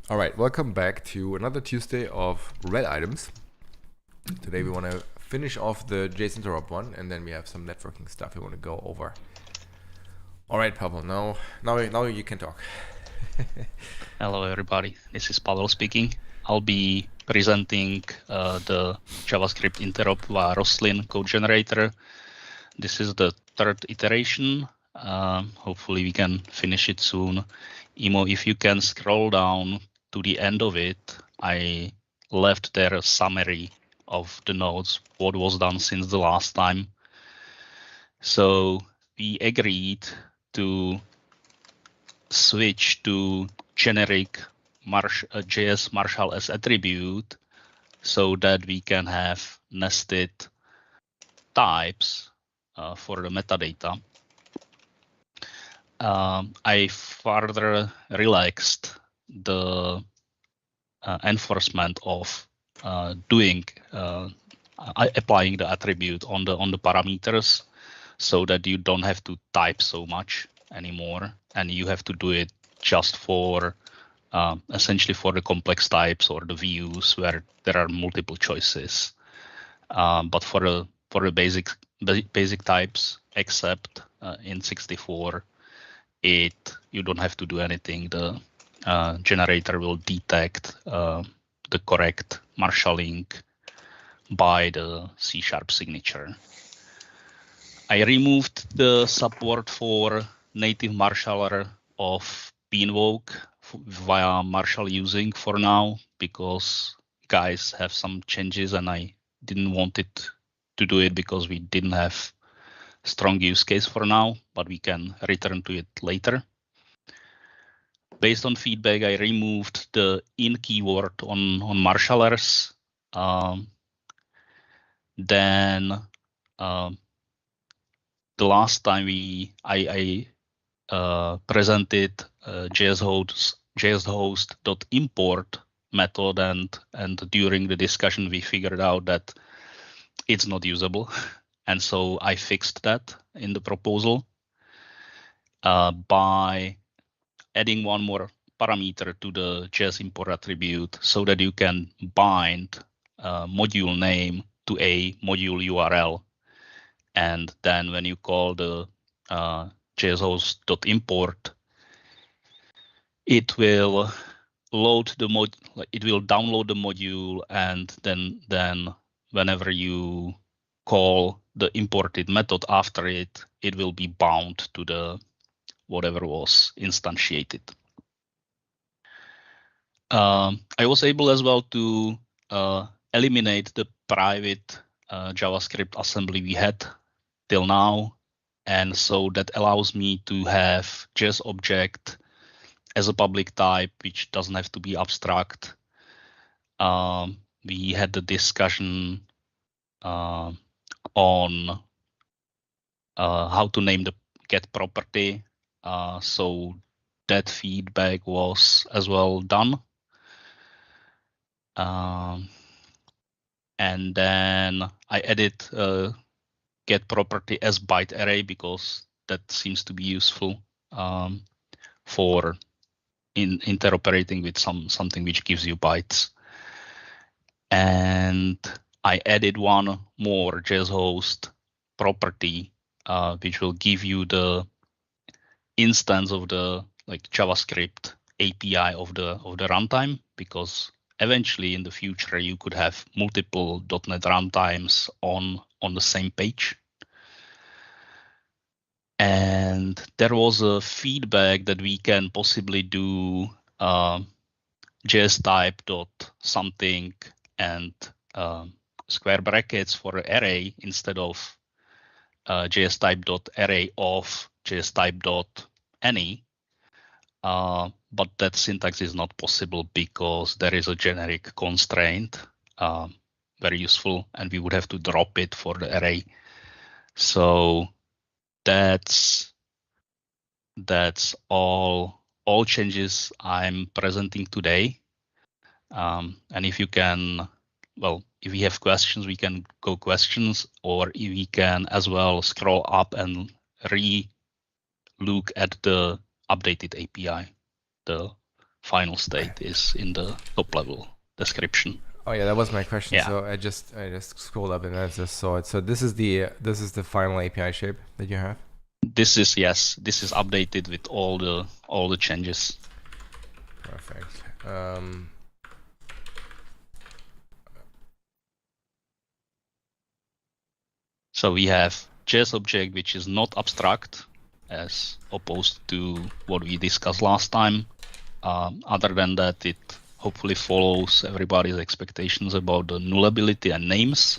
All right, welcome back to another Tuesday of red items. Today we want to finish off the JSON interop one, and then we have some networking stuff we want to go over. All right, Pavel, now you can talk. Hello, everybody. This is Pavel speaking. I'll be presenting the JavaScript interop via Roslyn code generator. This is the third iteration. Hopefully we can finish it soon. Imo, if you can scroll down to the end of it, I left there a summary of the nodes, what was done since the last time. So we agreed to switch to generic JS Marshall as attribute so that we can have nested types for the metadata. I further relaxed the enforcement of applying the attribute on the parameters so that you don't have to type so much anymore, and you have to do it just for essentially for the complex types or the views where there are multiple choices. But for the basic types, except in 64, you don't have to do anything. The generator will detect the correct marshalling by the C# signature. I removed the support for native marshaller of pinvoke via Marshall using for now, because guys have some changes and I didn't want it to do it because we didn't have strong use case for now, but we can return to it later. Based on feedback, I removed the in keyword on marshallers. Then the last time I presented JSHost.import method, and during the discussion we figured out that it's not usable, and so I fixed that in the proposal by adding one more parameter to the JS import attribute so that you can bind module name to a module URL. And then when you call the JSHost.import, it will load the it will download the module, and then whenever you call the imported method after it, it will be bound to the whatever was instantiated. I was able as well to eliminate the private JavaScript assembly we had till now, and so that allows me to have JS object as a public type, which doesn't have to be abstract. We had the discussion on how to name the get property, so that feedback was as well done. And then I added get property as byte array because that seems to be useful for interoperating with something which gives you bytes. And I added one more JSHost property which will give you the instance of the JavaScript API of the runtime, because eventually in the future you could have multiple .NET runtimes on the same page. And there was a feedback that we can possibly do JS type dot something and square brackets for array instead of JS type dot array of JS type dot any. But that syntax is not possible because there is a generic constraint, very useful, and we would have to drop it for the array. So that's all changes I'm presenting today. And if you can, well, if we have questions, we can go questions, or if we can as well scroll up and look at the updated API, the final state is in the top level description. Oh yeah, that was my question. Yeah. So I just scrolled up and I just saw it. So this is the final API shape that you have. This is updated with all the changes. Perfect. So we have JS object, which is not abstract, as opposed to what we discussed last time. Other than that, it hopefully follows everybody's expectations about the nullability and names.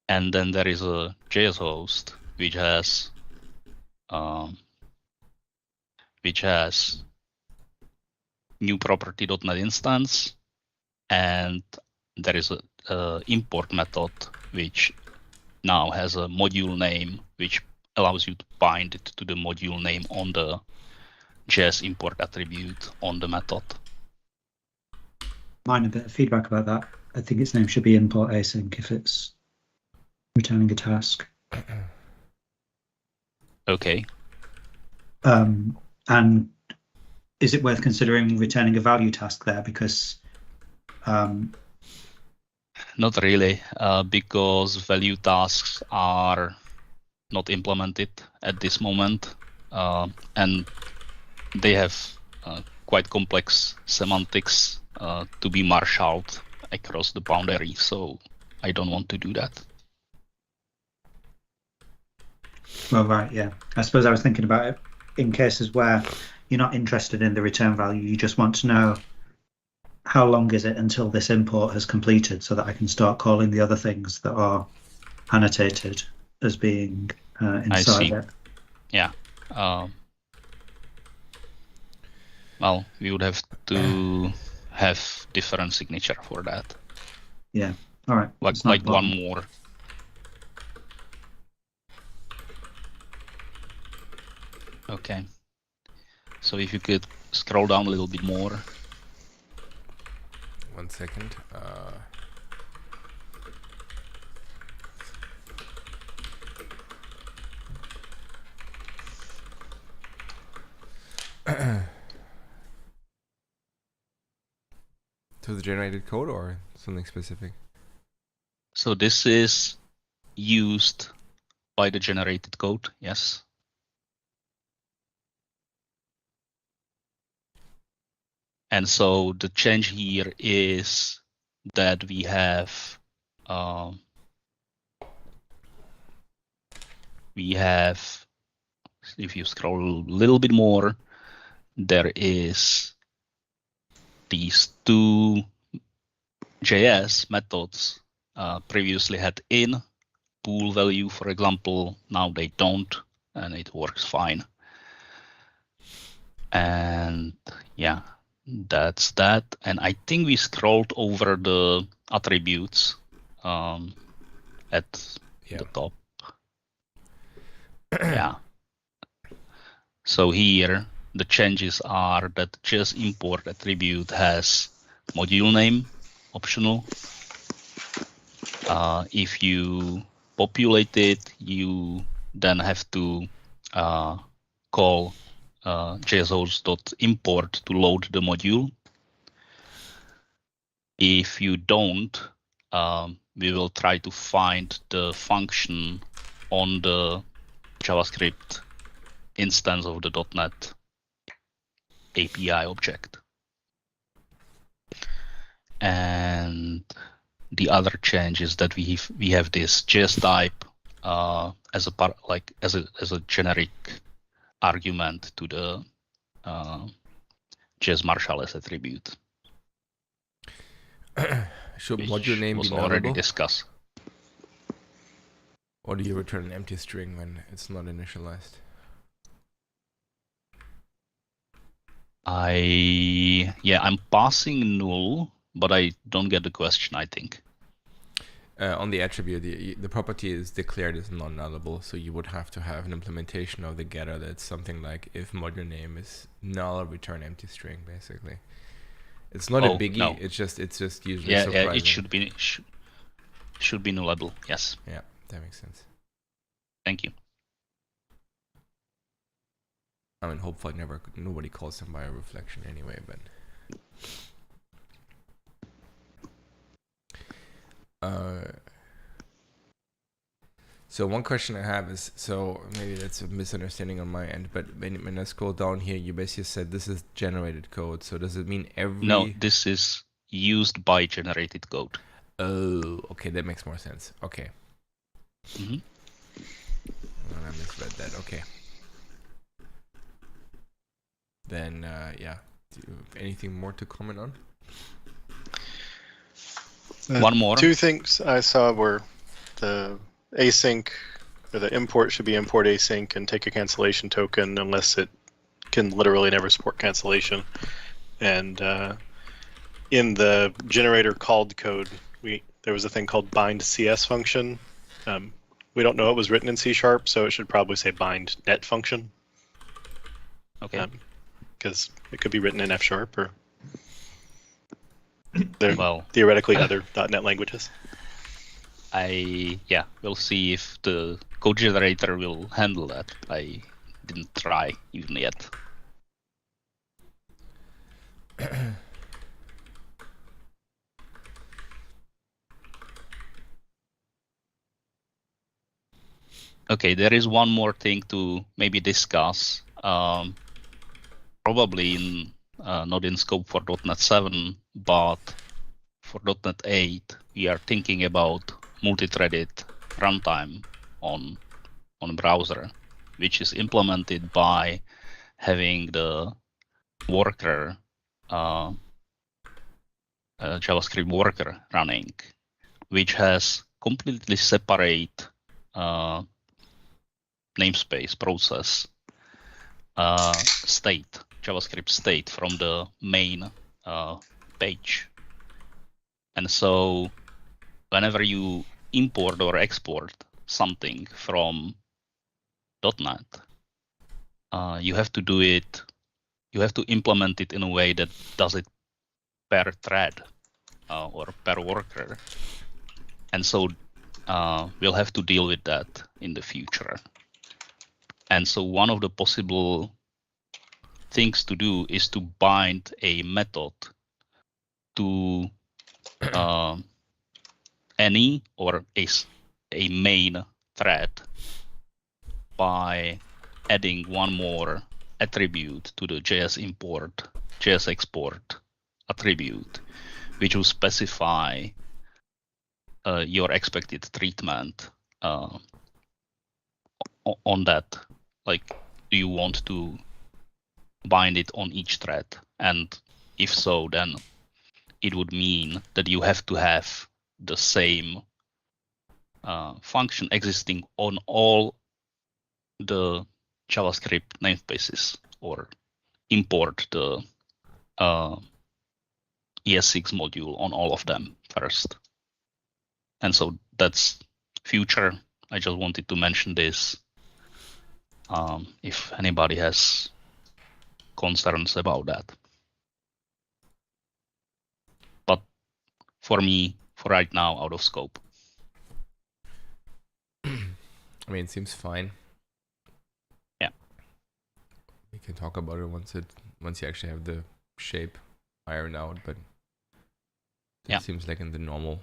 And then there is a JS host, which has new property.NET instance, and there is a import method which now has a module name which allows you to bind it to the module name on the JS import attribute on the method. Minor bit of feedback about that. I think its name should be import async if it's returning a task. Okay. And is it worth considering returning a value task there? Because not really, because value tasks are not implemented at this moment, and they have quite complex semantics to be marshaled across the boundary. So I don't want to do that. Well, right, yeah. I suppose I was thinking about it in cases where you're not interested in the return value, you just want to know how long is it until this import has completed so that I can start calling the other things that are annotated as being inside it. Yeah. Well, we would have to have different signature for that. Yeah. All right. Like one more. Okay. So if you could scroll down a little bit more. 1 second. To the generated code or something specific? So this is used by the generated code, yes. And so the change here is that we have if you scroll a little bit more, there is these two JS methods previously had in pool value, for example. Now they don't, and it works fine. And yeah, that's that. And I think we scrolled over the attributes at the top. Yeah. So here the changes are that just import attribute has module name optional. If you populate it, you then have to call jshost.import to load the module. If you don't, we will try to find the function on the JavaScript instance of the .NET API object. And the other change is that we have this JS type as a generic argument to the JS marshal-s attribute. Should module name was be already nullable? discussed. Or do you return an empty string when it's not initialized? I'm passing null, but I don't get the question, I think. On the attribute, the property is declared as non-nullable, so you would have to have an implementation of the getter that's something like if module name is null, return empty string, basically. It's not a biggie. No. It's just usually surprising. Yeah, it should be nullable. Yes. Yeah, that makes sense. Thank you. I mean, hopefully nobody calls them by a reflection anyway, but. So one question I have is, so maybe that's a misunderstanding on my end, but when I scroll down here, you basically said this is generated code. So does it mean every... No, this is used by generated code. Oh, okay, that makes more sense. Okay. Mm-hmm. Well, I misread that. Okay. Then, yeah. Do you have anything more to comment on? One more. Two things I saw were the async, or the import should be import async and take a cancellation token unless it can literally never support cancellation. And in the generator called code, there was a thing called bind CS function. We don't know it was written in C#, so it should probably say bind net function. Okay. Because it could be written in F# or there Well, theoretically other .NET languages. We'll see if the code generator will handle that. I didn't try even yet. Okay, there is one more thing to maybe discuss. Probably in not in scope for .NET 7, but for .NET 8, we are thinking about multi-threaded runtime on browser, which is implemented by having the worker, JavaScript worker running, which has completely separate namespace process state, JavaScript state from the main page. And so whenever you import or export something from .NET, you have to do it, you have to implement it in a way that does it per thread or per worker. And so we'll have to deal with that in the future. And so one of the possible things to do is to bind a method to any or a main thread by adding one more attribute to the JS export attribute, which will specify your expected treatment on that. Like, do you want to bind it on each thread? And if so, then it would mean that you have to have the same function existing on all the JavaScript namespaces, or import the ES6 module on all of them first. And so that's future. I just wanted to mention this. If anybody has concerns about that. But for me, for right now, out of scope. I mean, it seems fine. Yeah. We can talk about it once you actually have the shape ironed out, but it seems like in the normal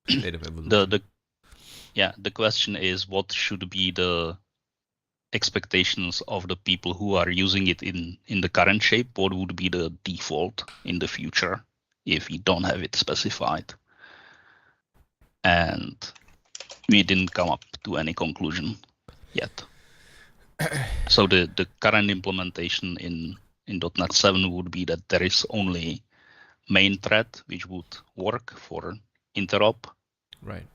state of evolution. The question is, what should be the expectations of the people who are using it in the current shape? What would be the default in the future if we don't have it specified? And we didn't come up to any conclusion yet. So the current implementation in .NET 7 would be that there is only main thread which would work for interop. Right.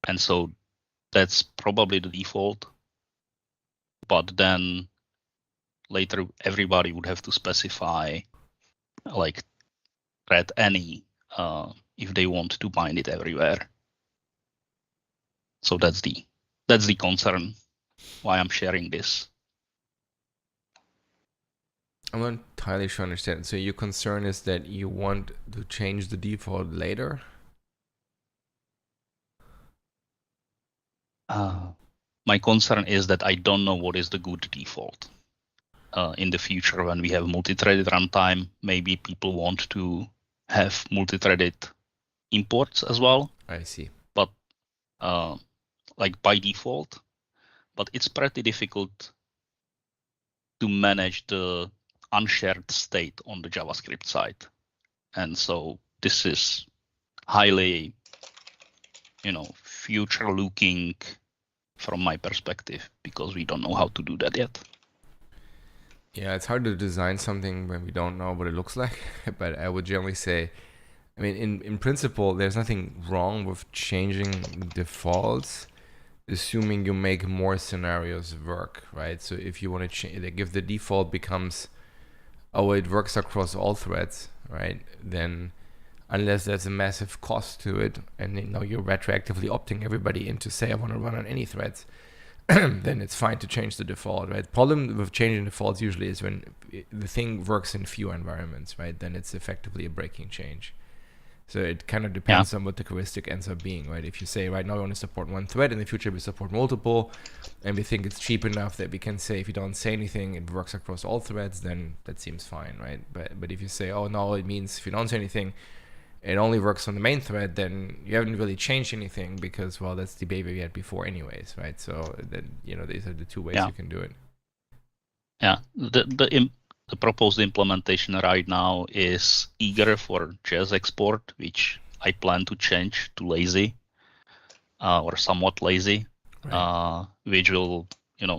And so that's probably the default. But then later everybody would have to specify like thread any if they want to bind it everywhere. So that's the concern why I'm sharing this. I'm not entirely sure I understand. So your concern is that you want to change the default later? my concern is that I don't know what is the good default. In the future, when we have multi-threaded runtime, maybe people want to have multi-threaded imports as well. I see. But like by default, but it's pretty difficult to manage the unshared state on the JavaScript side. And so this is highly, future looking from my perspective, because we don't know how to do that yet. Yeah, it's hard to design something when we don't know what it looks like. But I would generally say, I mean, in principle, there's nothing wrong with changing defaults, assuming you make more scenarios work, right? So if you want to change, like if the default becomes, oh, it works across all threads, right? Then unless there's a massive cost to it, and you're retroactively opting everybody in to say, I want to run on any threads, then it's fine to change the default, right? Problem with changing defaults usually is when the thing works in few environments, right? Then it's effectively a breaking change. So it kind of depends on what the heuristic ends up being, right? If you say right now we want to support one thread, in the future we support multiple, and we think it's cheap enough that we can say if you don't say anything, it works across all threads, then that seems fine, right? But if you say, oh no, it means if you don't say anything, it only works on the main thread, then you haven't really changed anything because, well, that's the behavior we had before anyways, right? So then, these are the two ways you can do it. Yeah, the proposed implementation right now is eager for JS export, which I plan to change to lazy or somewhat lazy, right. Which will,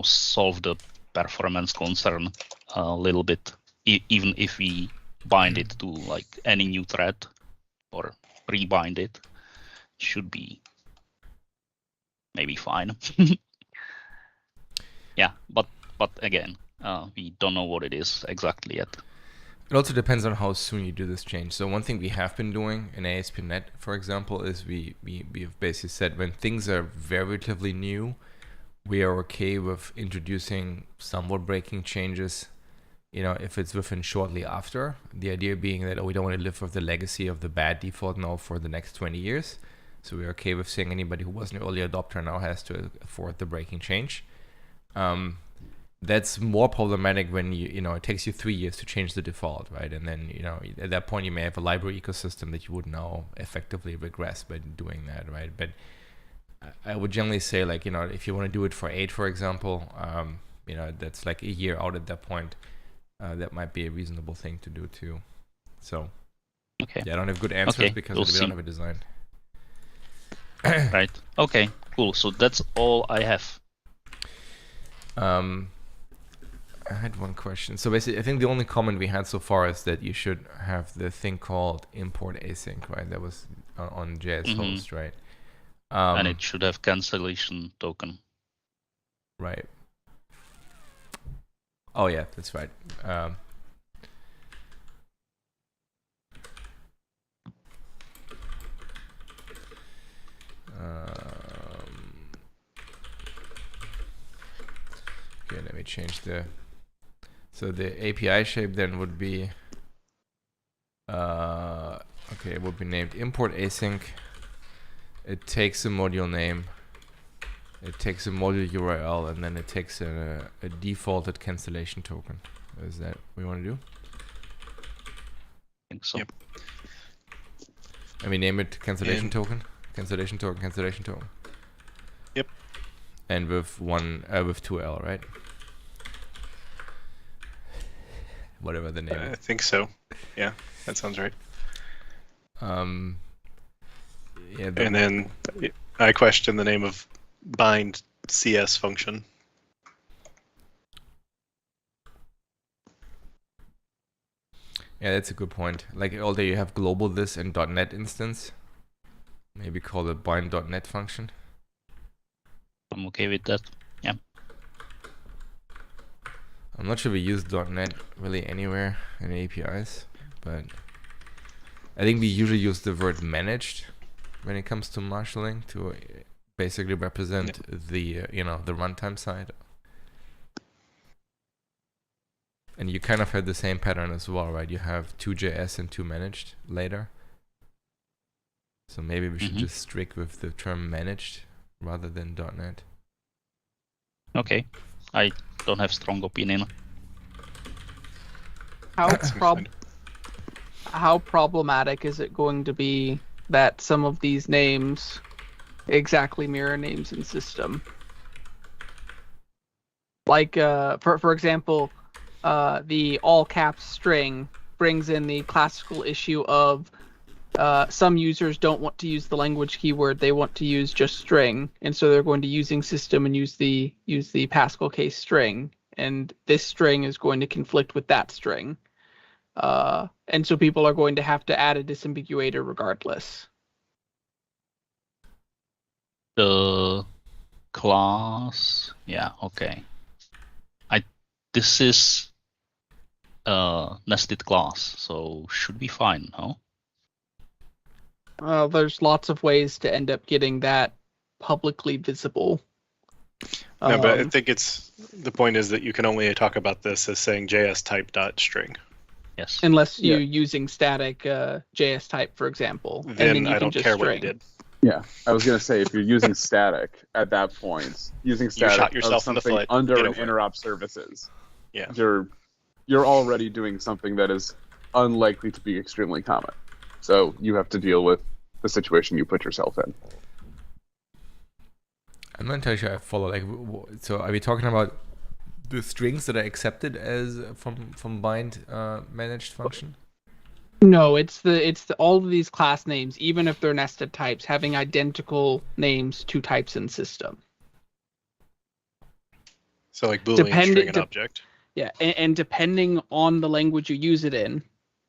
solve the performance concern a little bit, even if we bind it to like any new thread or pre-bind it, should be maybe fine. Yeah, but again, we don't know what it is exactly yet. It also depends on how soon you do this change. So one thing we have been doing in ASP.NET, for example, is we've basically said when things are relatively new, we are okay with introducing somewhat breaking changes, if it's within shortly after. The idea being that we don't want to live with the legacy of the bad default now for the next 20 years. So we're okay with saying anybody who was an early adopter now has to afford the breaking change. That's more problematic when it takes you 3 years to change the default, right? And then, at that point you may have a library ecosystem that you would now effectively regress by doing that, right? But I would generally say, like, if you want to do it for 8, for example, that's like a year out at that point. That might be a reasonable thing to do too. So, okay. Yeah, I don't have good answers because we don't have a design. Right. Okay. Cool. So that's all I have. I had one question. So basically, I think the only comment we had so far is that you should have the thing called import async, right? That was on JS host, right? And it should have cancellation token. Right. Oh yeah, that's right. Okay, let me change so the API shape then would be okay, it would be named import async. It takes a module name, it takes a module URL, and then it takes a defaulted cancellation token. Is that what we want to do? I think so. Yep. And we name it cancellation token, cancellation token, cancellation token. Yep. And with with 2L, right? Whatever the name is. I think so. Yeah, that sounds right. Yeah. And then I question the name of bind CS function. Yeah, that's a good point. Like, although you have global this and .NET instance, maybe call it bind.NET function. I'm okay with that. Yeah. I'm not sure we use .NET really anywhere in APIs, but I think we usually use the word managed when it comes to marshalling to basically represent the the runtime side. And you kind of had the same pattern as well, right? You have 2JS and 2 managed later. So maybe we should just stick with the term managed rather than .NET. Okay, I don't have strong opinion. How problematic is it going to be that some of these names exactly mirror names in system? Like, for example, the all caps string brings in the classical issue of some users don't want to use the language keyword; they want to use just string, and so they're going to using system and use the Pascal case string, and this string is going to conflict with that string, and so people are going to have to add a disambiguator regardless. The class, yeah, okay. This is a nested class, so should be fine, no? There's lots of ways to end up getting that publicly visible. No, but I think the point is that you can only talk about this as saying JS type dot string. Yes. Unless you're using static JS type, for example. Then I don't care what you did. Yeah, I was going to say, if you're using static at that point, using static shot yourself of in the something foot. under Get an over it. interop services, Yeah. you're already doing something that is unlikely to be extremely common. So you have to deal with the situation you put yourself in. I'm not entirely sure I follow. Like, so are we talking about the strings that are accepted as from bind managed function? No, it's all of these class names, even if they're nested types, having identical names to types in system. So like Boolean string and object. Yeah, and depending on the language you use it in,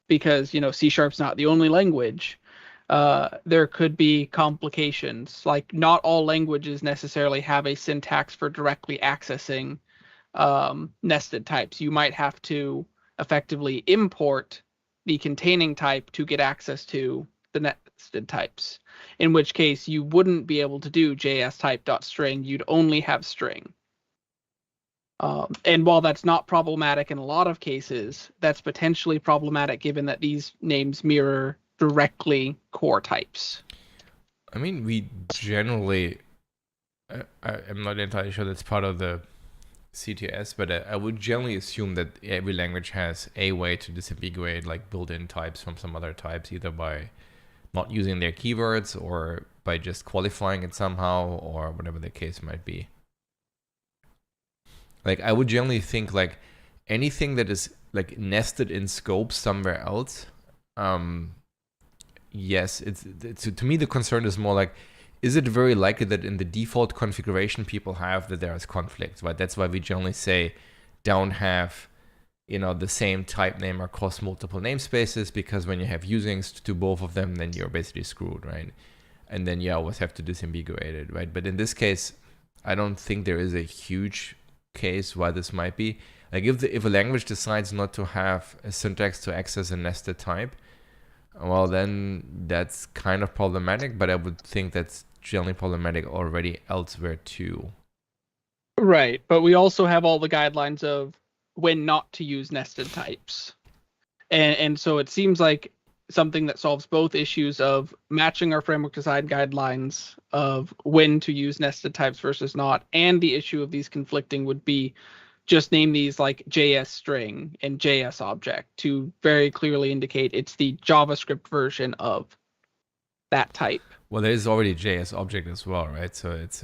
because C#'s not the only language, there could be complications. Like not all languages necessarily have a syntax for directly accessing nested types. You might have to effectively import the containing type to get access to the nested types, in which case you wouldn't be able to do JS type.string, you'd only have string. And while that's not problematic in a lot of cases, that's potentially problematic given that these names mirror directly core types. I mean, we generally, I'm not entirely sure that's part of the CTS, but I would generally assume that every language has a way to disambiguate like built-in types from some other types, either by not using their keywords or by just qualifying it somehow, or whatever the case might be. Like I would generally think like anything that is like nested in scope somewhere else, yes, to me the concern is more like, is it very likely that in the default configuration people have that there is conflict, right? That's why we generally say don't have, the same type name across multiple namespaces, because when you have usings to both of them, then you're basically screwed, right? And then you always have to disambiguate it, right? But in this case, I don't think there is a huge case why this might be. Like if a language decides not to have a syntax to access a nested type, well, then that's kind of problematic, but I would think that's generally problematic already elsewhere too. Right, but we also have all the guidelines of when not to use nested types. And so it seems like something that solves both issues of matching our framework design guidelines of when to use nested types versus not, and the issue of these conflicting would be just name these like JS string and JS object to very clearly indicate it's the JavaScript version of that type. Well, there is already JS object as well, right? So it's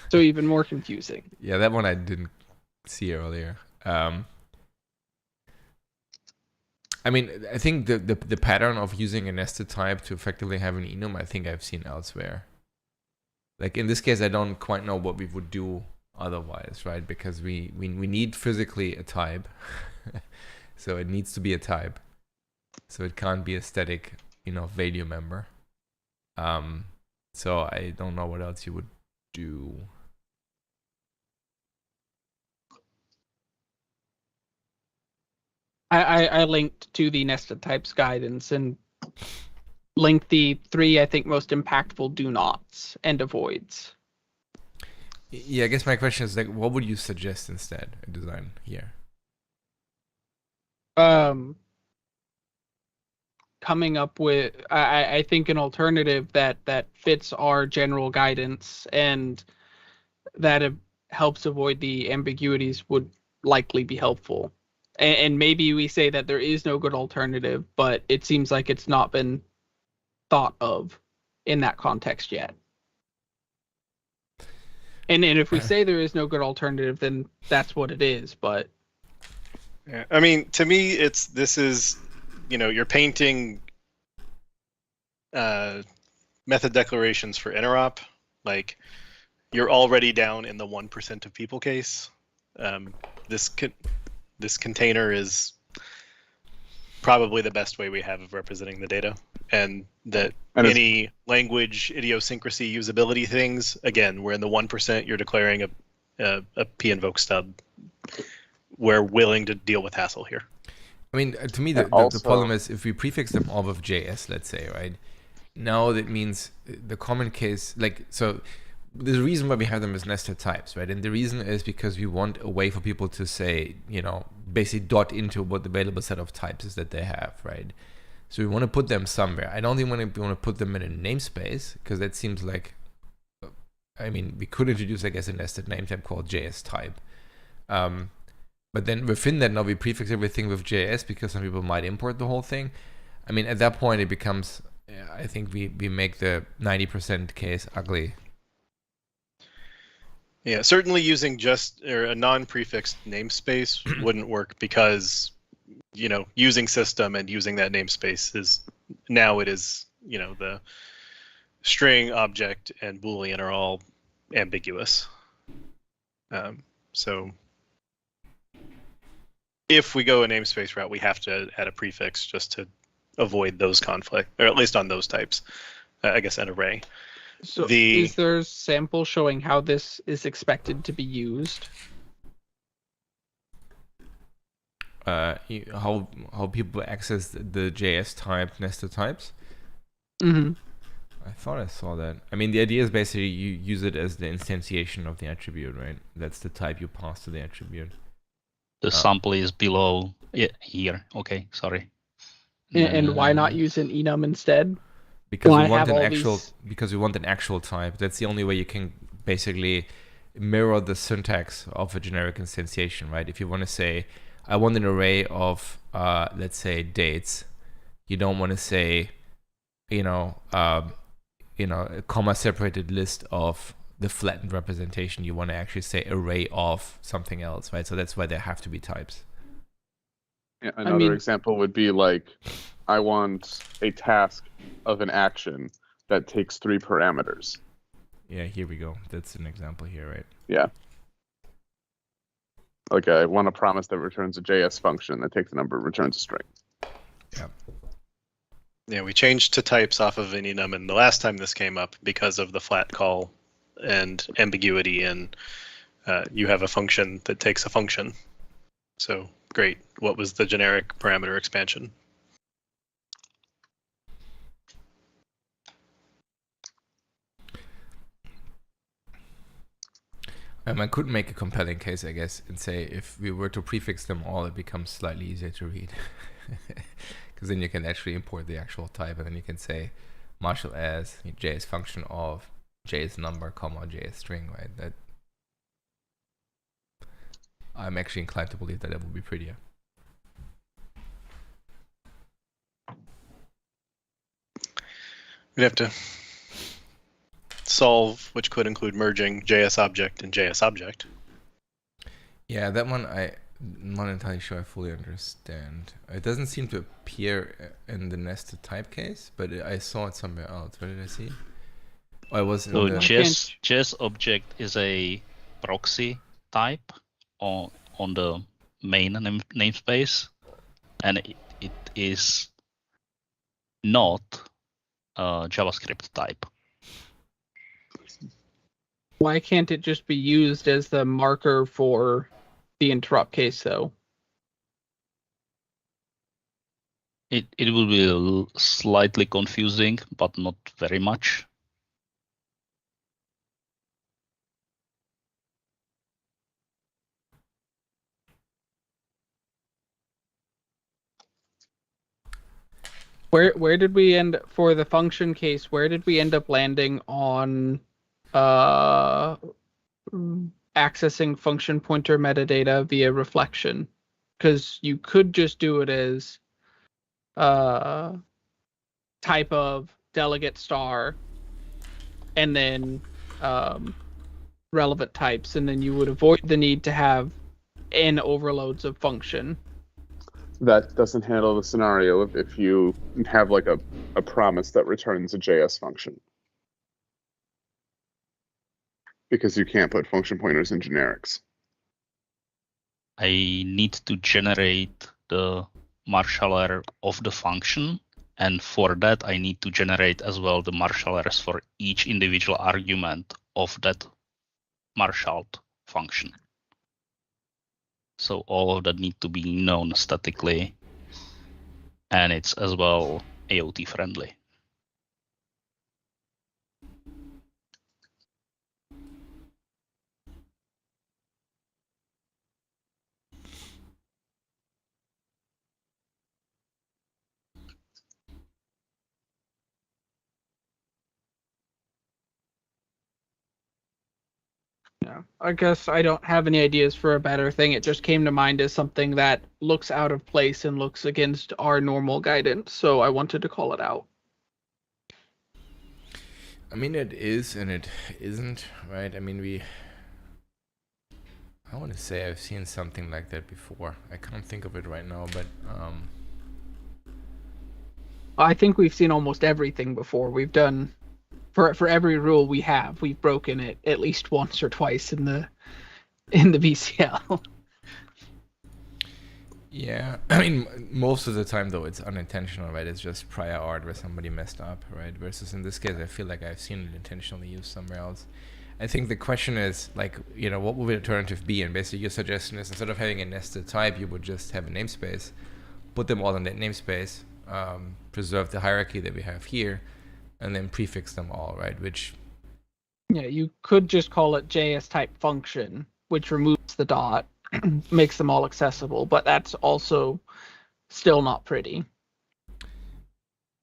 so even more confusing. Yeah, that one I didn't see earlier. I mean, I think the pattern of using a nested type to effectively have an enum, I think I've seen elsewhere. Like in this case, I don't quite know what we would do otherwise, right? Because we need physically a type. So it needs to be a type. So it can't be a static, value member. So I don't know what else you would do. I linked to the nested types guidance and linked the 3, I think, most impactful do nots and avoids. Yeah, I guess my question is like, what would you suggest instead in design here? Coming up with, I think, an alternative that fits our general guidance and that helps avoid the ambiguities would likely be helpful. And maybe we say that there is no good alternative, but it seems like it's not been thought of in that context yet. And if we say there is no good alternative, then that's what it is. But yeah, I mean, to me, this is, you're painting method declarations for interop. Like, you're already down in the 1% of people case. This container is probably the best way we have of representing the data, and that any language idiosyncrasy usability things, again, we're in the 1%. You're declaring a p-invoke stub. We're willing to deal with hassle here. I mean, to me, the problem is if we prefix them all with JS, let's say, right? Now that means the common case, so the reason why we have them as nested types, right? And the reason is because we want a way for people to say, basically dot into what the available set of types is that they have, right? So we want to put them somewhere. I don't think we want to put them in a namespace, because that seems like, we could introduce, I guess, a nested name type called JS type. But then within that, now we prefix everything with JS because some people might import the whole thing. At that point, it becomes, I think we make the 90% case ugly. Yeah, certainly using just a non-prefixed namespace wouldn't work, because, using system and using that namespace is the string, object, and Boolean are all ambiguous. So if we go a namespace route, we have to add a prefix just to avoid those conflicts, or at least on those types. I guess an array. So is there a sample showing how this is expected to be used? How people access the JS type nested types? Mm-hmm. I thought I saw that. The idea is basically you use it as the instantiation of the attribute, right? That's the type you pass to the attribute. The sample is below here. Okay, sorry. And why not use an enum instead? Because we want an actual type. That's the only way you can basically mirror the syntax of a generic instantiation, right? If you want to say, I want an array of, let's say, dates, you don't want to say, a comma-separated list of the flattened representation. You want to actually say array of something else, right? So that's why there have to be types. Yeah, another example would be like, I want a task of an action that takes 3 parameters. Yeah, here we go. That's an example here, right? Yeah. Like, I want a promise that returns a JS function that takes a number and returns a string. Yeah. Yeah, we changed to types off of enum, and the last time this came up because of the flat call and ambiguity, and you have a function that takes a function. So, great. What was the generic parameter expansion? I could make a compelling case, I guess, and say if we were to prefix them all, it becomes slightly easier to read. Because then you can actually import the actual type, and then you can say marshal as JS function of JS number, comma, JS string, right? That I'm actually inclined to believe that it would be prettier. We'd have to solve, which could include merging JS object and JS object. Yeah, that one I'm not entirely sure I fully understand. It doesn't seem to appear in the nested type case, but I saw it somewhere else. Where did I see it? Oh, it was in the JS object is a proxy type on the main namespace, and it is not a JavaScript type. Why can't it just be used as the marker for the interrupt case, though? It will be slightly confusing, but not very much. Where did we end for the function case? Where did we end up landing on accessing function pointer metadata via reflection, because you could just do it as type of delegate star and then relevant types, and then you would avoid the need to have n overloads of function. That doesn't handle the scenario if you have like a promise that returns a JS function. Because you can't put function pointers in generics. I need to generate the marshal error of the function, and for that I need to generate as well the marshal errors for each individual argument of that marshaled function. So all of that need to be known statically, and it's as well AOT friendly. Yeah, I guess I don't have any ideas for a better thing. It just came to mind as something that looks out of place and looks against our normal guidance, so I wanted to call it out. I mean, it is and it isn't, right? I mean, I want to say I've seen something like that before. I can't think of it right now, but I think we've seen almost everything before. We've done for every rule we've broken it at least once or twice in the VCL. yeah, I mean, most of the time though it's unintentional, right? It's just prior art where somebody messed up, right? Versus in this case, I feel like I've seen it intentionally used somewhere else. I think the question is, like, you know, what would the alternative be? And basically your suggestion is, instead of having a nested type, you would just have a namespace, put them all in that namespace, preserve the hierarchy that we have here, and then prefix them all, right? Which, yeah, you could just call it JS type function, which removes the dot, makes them all accessible, but that's also still not pretty.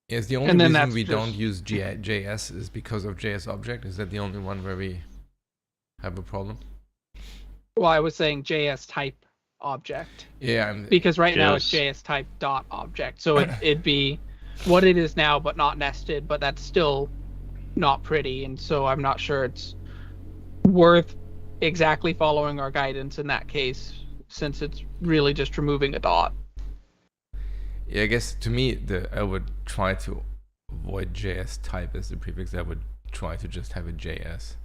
is the only reason we don't use JS is because of JS object? Is that the only one where we have a problem? Well, I was saying JS type object. Yeah, because right now it's JS type dot object, so it'd be what it is now, but not nested. But that's still not pretty, and so I'm not sure it's worth exactly following our guidance in that case, since it's really just removing a dot. Yeah, I guess to me, I would try to avoid JS type as the prefix. I would try to just have a JS.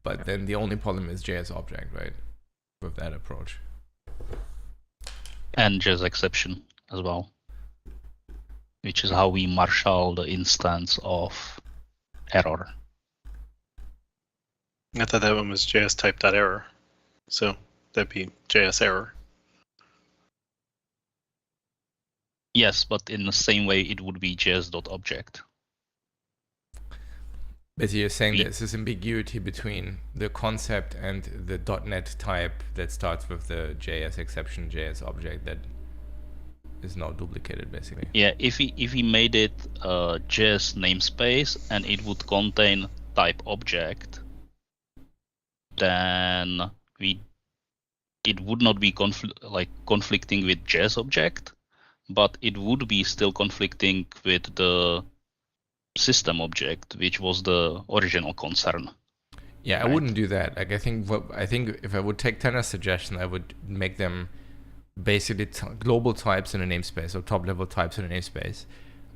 But then the only problem is JS object, right? With that approach. And JS exception as well, which is how we marshal the instance of error. I thought that one was JS type.error. So that'd be JS error. Yes, but in the same way it would be JS.object. Basically, you're saying there's this ambiguity between the concept and the .NET type that starts with the JS exception, JS object that is now duplicated, basically. Yeah, if we made it a JS namespace and it would contain type object, then it would not be conflicting with JS object, but it would be still conflicting with the system object, which was the original concern. Yeah, right? I wouldn't do that. Like, I think if I would take Tanner's suggestion, I would make them basically global types in a namespace, or top level types in a namespace.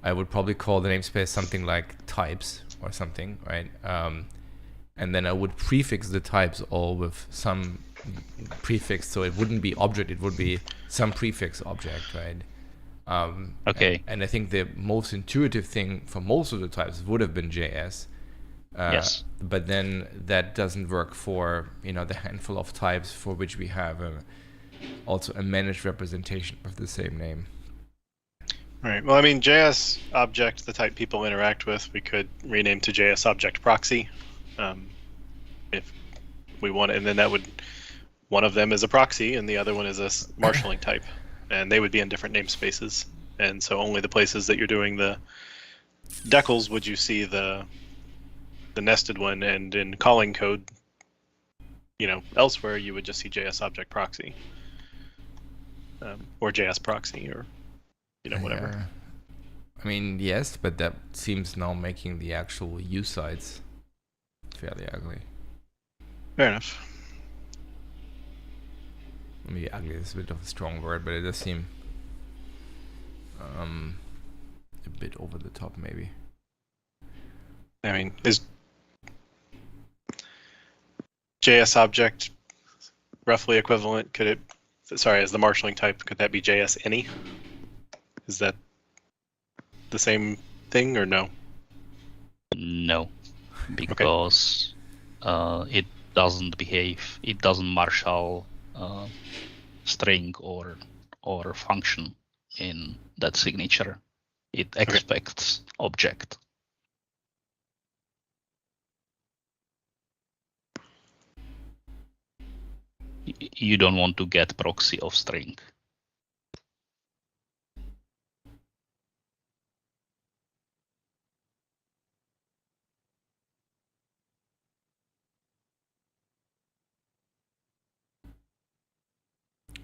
I would probably call the namespace something like types or something, right? And then I would prefix the types all with some prefix, so it wouldn't be object, it would be some prefix object, right? Okay. And I think the most intuitive thing for most of the types would have been JS. Yes. But then that doesn't work for, you know, the handful of types for which we have also a managed representation of the same name. Right. Well, I mean, JS object, the type people interact with, we could rename to JS object proxy, if we want it, and then that would, one of them is a proxy and the other one is a marshalling type, and they would be in different namespaces. And so only the places that you're doing the decals would you see the nested one, and in calling code, elsewhere you would just see JS object proxy, or JS proxy, or whatever. I mean, yes, but that seems now making the actual use sites fairly ugly. Fair enough. Maybe ugly is a bit of a strong word, but it does seem a bit over the top, maybe. I mean, is JS object roughly equivalent? As the marshalling type, could that be JS any? Is that the same thing or no? No, because it doesn't behave. It doesn't marshal string or function in that signature. It expects object. You don't want to get proxy of string.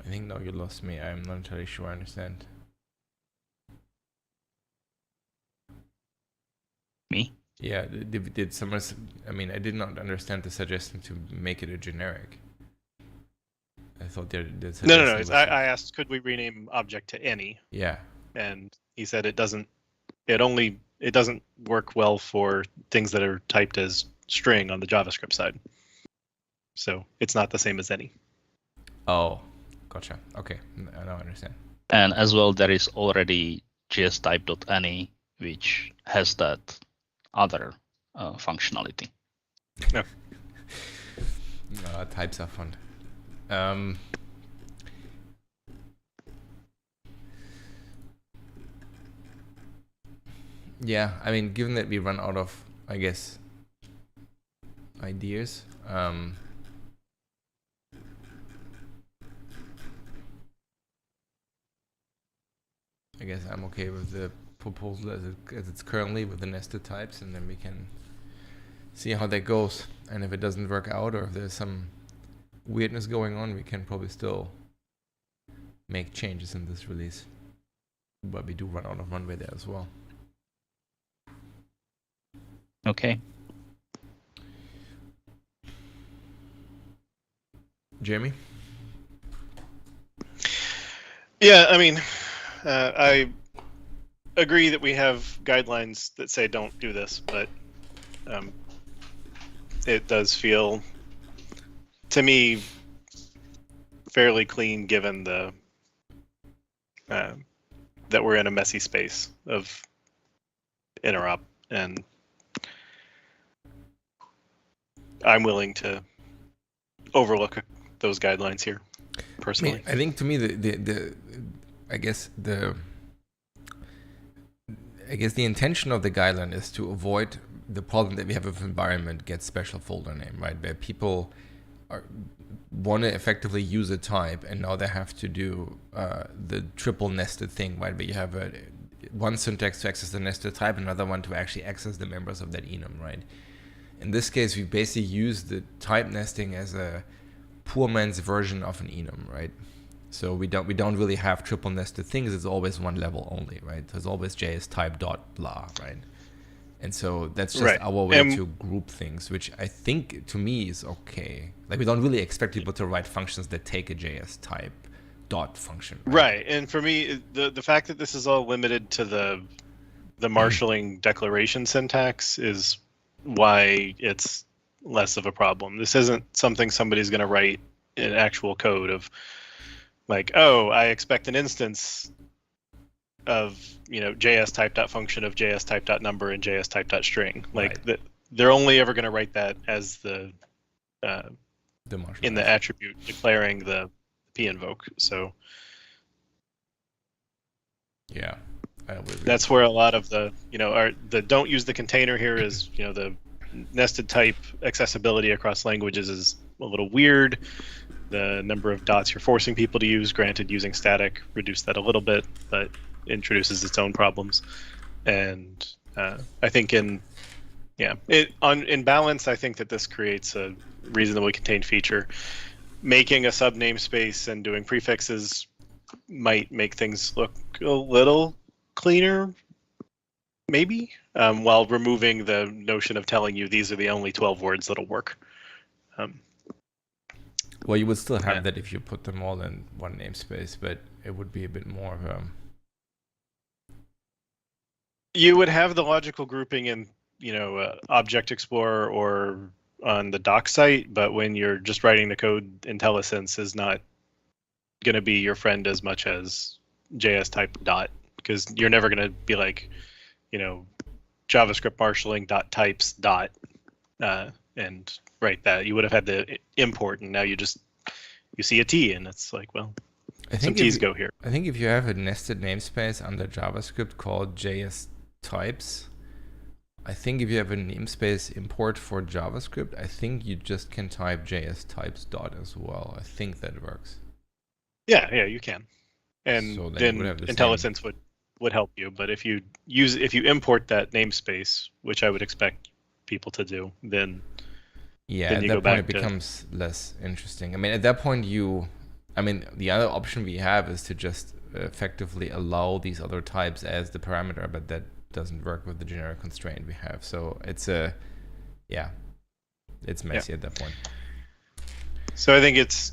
I think now you lost me. I'm not entirely sure I understand. Me? Yeah, did someone? I mean, I did not understand the suggestion to make it a generic. I thought there's No. I asked, could we rename object to any? Yeah. And he said it doesn't. It doesn't work well for things that are typed as string on the JavaScript side. So it's not the same as any. Oh, gotcha. Okay, now I understand. And as well, there is already jstype.any, which has that other functionality. No. Types are fun. Yeah, I mean, given that we run out of, I guess, ideas, I guess I'm okay with the proposal as it's currently with the nested types, and then we can see how that goes. And if it doesn't work out, or if there's some weirdness going on, we can probably still make changes in this release. But we do run out of runway there as well. Okay. Jeremy? Yeah, I mean, I agree that we have guidelines that say don't do this, but it does feel, to me, fairly clean given the that we're in a messy space of interop, and I'm willing to overlook those guidelines here, personally. I think to me I guess the intention of the guideline is to avoid the problem that we have with environment gets special folder name, right? Where people want to effectively use a type, and now they have to do the triple nested thing, right? Where you have one syntax to access the nested type, another one to actually access the members of that enum, right? In this case, we basically use the type nesting as a poor man's version of an enum, right? So we don't really have triple nested things. It's always one level only, right? There's always JS type dot blah, right? And so that's just our way to group things, which I think to me is okay. Like, we don't really expect people to write functions that take a JS type dot function. Right. And for me, the fact that this is all limited to the marshalling declaration syntax is why it's less of a problem. This isn't something somebody's going to write in actual code of, like, oh, I expect an instance of, JS type.function of JS type.number and JS type.string. Like, they're only ever going to write that as the in the attribute declaring the p invoke. So yeah, that's where a lot of the the don't use the container here is the nested type accessibility across languages is a little weird. The number of dots you're forcing people to use, granted using static, reduce that a little bit, but introduces its own problems. And I think in balance, I think that this creates a reasonably contained feature. Making a sub namespace and doing prefixes might make things look a little cleaner, maybe, while removing the notion of telling you these are the only 12 words that'll work. Well, you would still have that if you put them all in one namespace, but it would be a bit more of a... You would have the logical grouping in, Object Explorer or on the doc site, but when you're just writing the code, IntelliSense is not going to be your friend as much as JS type dot, because you're never going to be like, JavaScript marshalling dot types dot and write that. You would have had the import, and now you see a T, and it's like, well, some T's go here. I think if you have a nested namespace under JavaScript called JS types, I think if you have a namespace import for JavaScript, I think you just can type JS types dot as well. I think that works. Yeah, you can, and So then IntelliSense would help you. But if you import that namespace, which I would expect people to do, then at that point it becomes less interesting. I mean, at that point the other option we have is to just effectively allow these other types as the parameter, but that doesn't work with the generic constraint we have. So it's it's messy at that point. So I think it's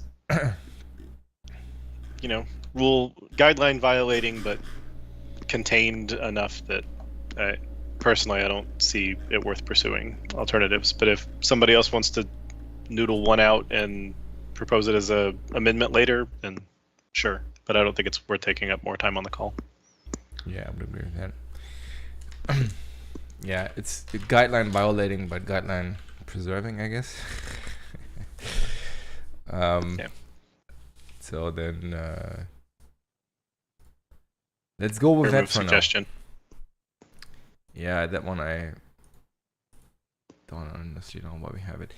rule guideline violating, but contained enough that personally I don't see it worth pursuing alternatives. But if somebody else wants to noodle one out and propose it as a amendment later, then sure. But I don't think it's worth taking up more time on the call. Yeah, I would agree with that. Yeah, it's guideline violating, but guideline preserving, I guess. So then let's go with that for suggestion. now. Yeah, that one I don't honestly know why we have it.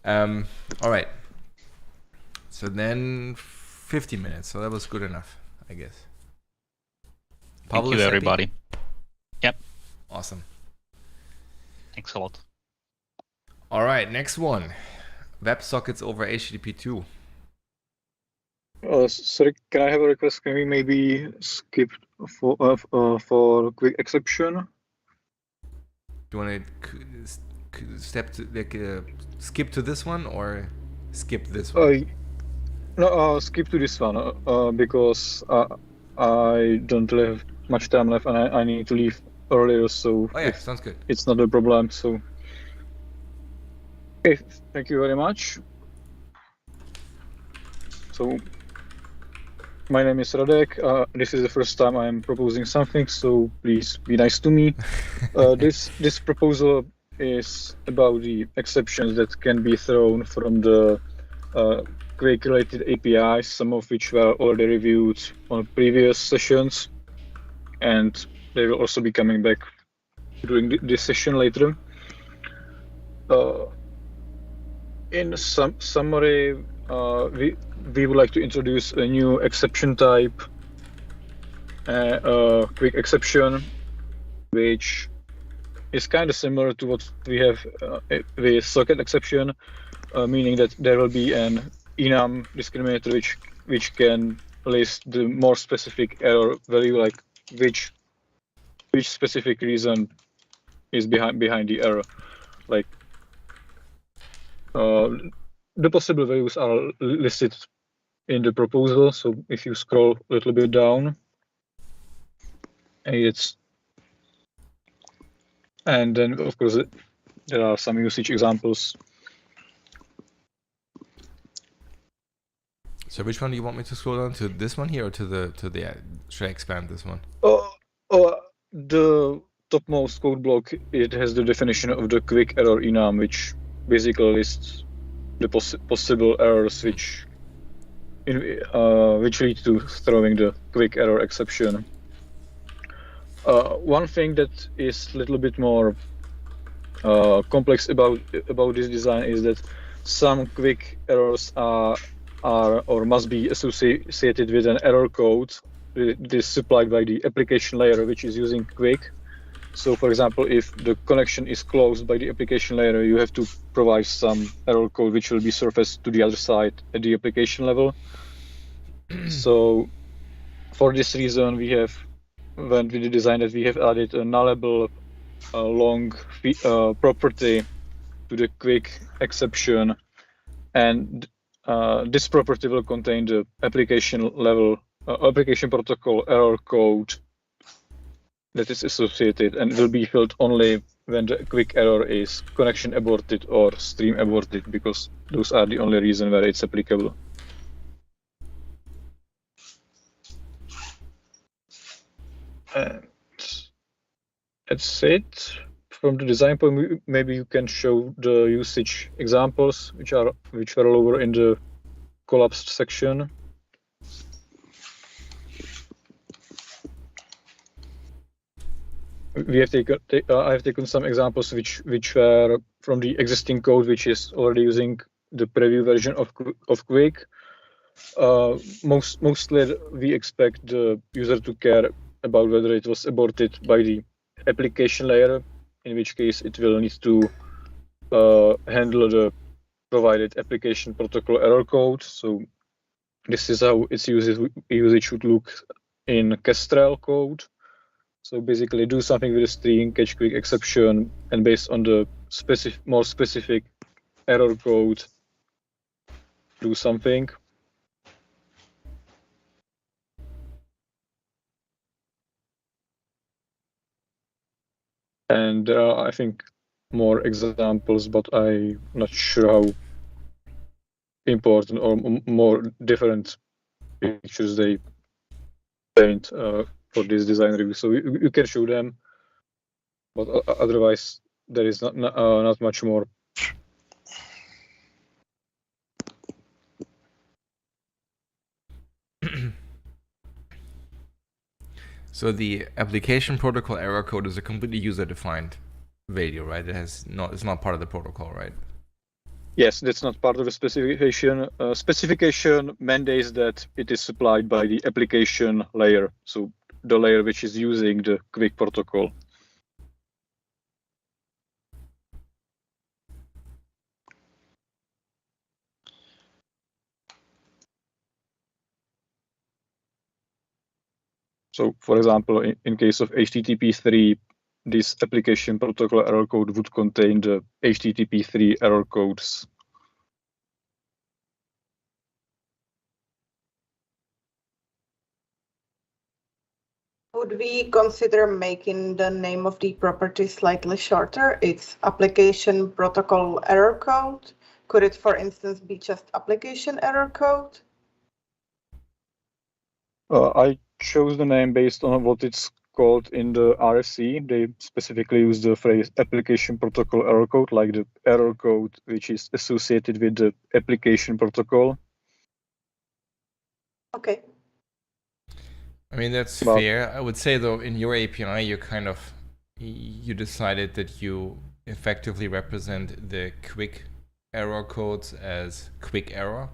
All right. So then 50 minutes. So that was good enough, I guess. Thank you, everybody. Yep. Awesome. Thanks a lot. All right, next one. WebSockets over HTTP 2. Sorry, can I have a request? Can we maybe skip for QUIC exception? Do you want to skip to this one or skip this one? No, skip to this one because I don't really have much time left and I need to leave earlier. So sounds good. It's not a problem. So, okay, thank you very much. So, my name is Radek. This is the first time I'm proposing something, so please be nice to me. This proposal is about the exceptions that can be thrown from the QUIC-related APIs, some of which were already reviewed on previous sessions, and they will also be coming back during this session later. In summary, we would like to introduce a new exception type, QUIC exception, which is kind of similar to what we have with socket exception, meaning that there will be an enum discriminator which can list the more specific error value, like which specific reason is behind the error. Like the possible values are listed in the proposal. So if you scroll a little bit down, and then of course there are some usage examples. So which one do you want me to scroll down to? This one here or to the should I expand this one? The topmost code block, it has the definition of the QUIC error enum, which basically lists the possible errors which lead to throwing the QUIC error exception. One thing that is a little bit more complex about this design is that some QUIC errors are or must be associated with an error code that is supplied by the application layer, which is using QUIC. So for example, if the connection is closed by the application layer, you have to provide some error code which will be surfaced to the other side at the application level. So for this reason, we have, when we designed it, we have added a nullable long property to the QUIC exception, and this property will contain the application level application protocol error code that is associated, and it will be filled only when the QUIC error is connection aborted or stream aborted, because those are the only reason where it's applicable. That's it. From the design point, maybe you can show the usage examples, which are over in the collapsed section. We have taken. I have taken some examples which were from the existing code, which is already using the preview version of QUIC. Mostly, we expect the user to care about whether it was aborted by the application layer, in which case it will need to handle the provided application protocol error code. So this is how its usage should look in Kestrel code. So basically do something with a string, catch QUIC exception, and based on the more specific error code, do something. And there are, I think, more examples, but I'm not sure how important or more different pictures they paint for this design review. So you can show them, but otherwise there is not much more. So the application protocol error code is a completely user-defined value, right? It's not part of the protocol, right? Yes, that's not part of the specification. Specification mandates that it is supplied by the application layer, so the layer which is using the QUIC protocol. So, for example, in case of HTTP3, this application protocol error code would contain the HTTP3 error codes. Would we consider making the name of the property slightly shorter? It's application protocol error code. Could it, for instance, be just application error code? I chose the name based on what it's called in the RFC. They specifically use the phrase application protocol error code, like the error code which is associated with the application protocol. Okay. I mean, that's fair. I would say, though, in your API, you decided that you effectively represent the QUIC error codes as QUIC error.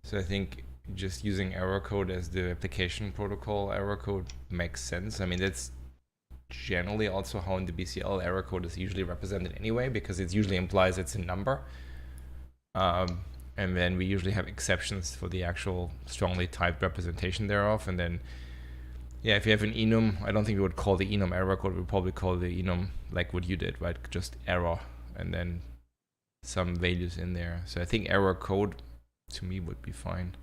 So I think just using error code as the application protocol error code makes sense. I mean, that's generally also how in the BCL error code is usually represented anyway, because it usually implies it's a number. And then we usually have exceptions for the actual strongly typed representation thereof. And then, yeah, if you have an enum, I don't think we would call the enum error code. We'd probably call the enum like what you did, right? Just error and then some values in there. So I think error code to me would be fine.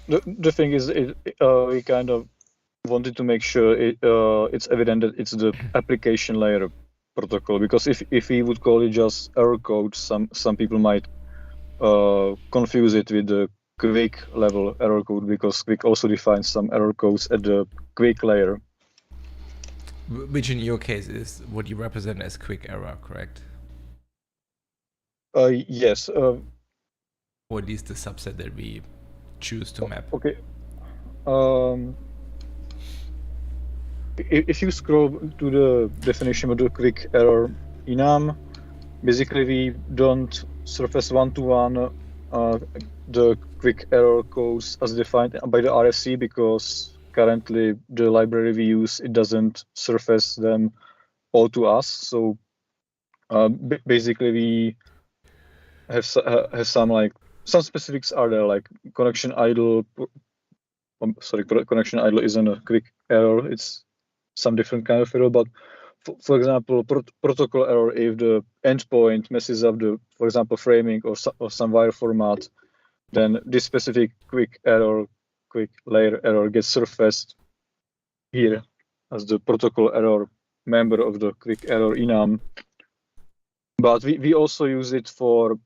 The thing is, we kind of wanted to make sure it's evident that it's the application layer protocol, because if we would call it just error code, some people might confuse it with the QUIC level error code, because QUIC also defines some error codes at the QUIC layer. Which in your case is what you represent as QUIC error, correct? Yes. Or at least the subset that we choose to map. Okay. If you scroll to the definition of the QUIC error enum, basically we don't surface one-to-one the QUIC error codes as defined by the RFC, because currently the library we use, it doesn't surface them all to us. So basically we have some specifics are there, like connection idle. Connection idle isn't a quick error. It's some different kind of error. But for example, protocol error, if the endpoint messes up the, for example, framing or some wire format, then this specific quick layer error gets surfaced here as the protocol error member of the quick error enum. But we also use it for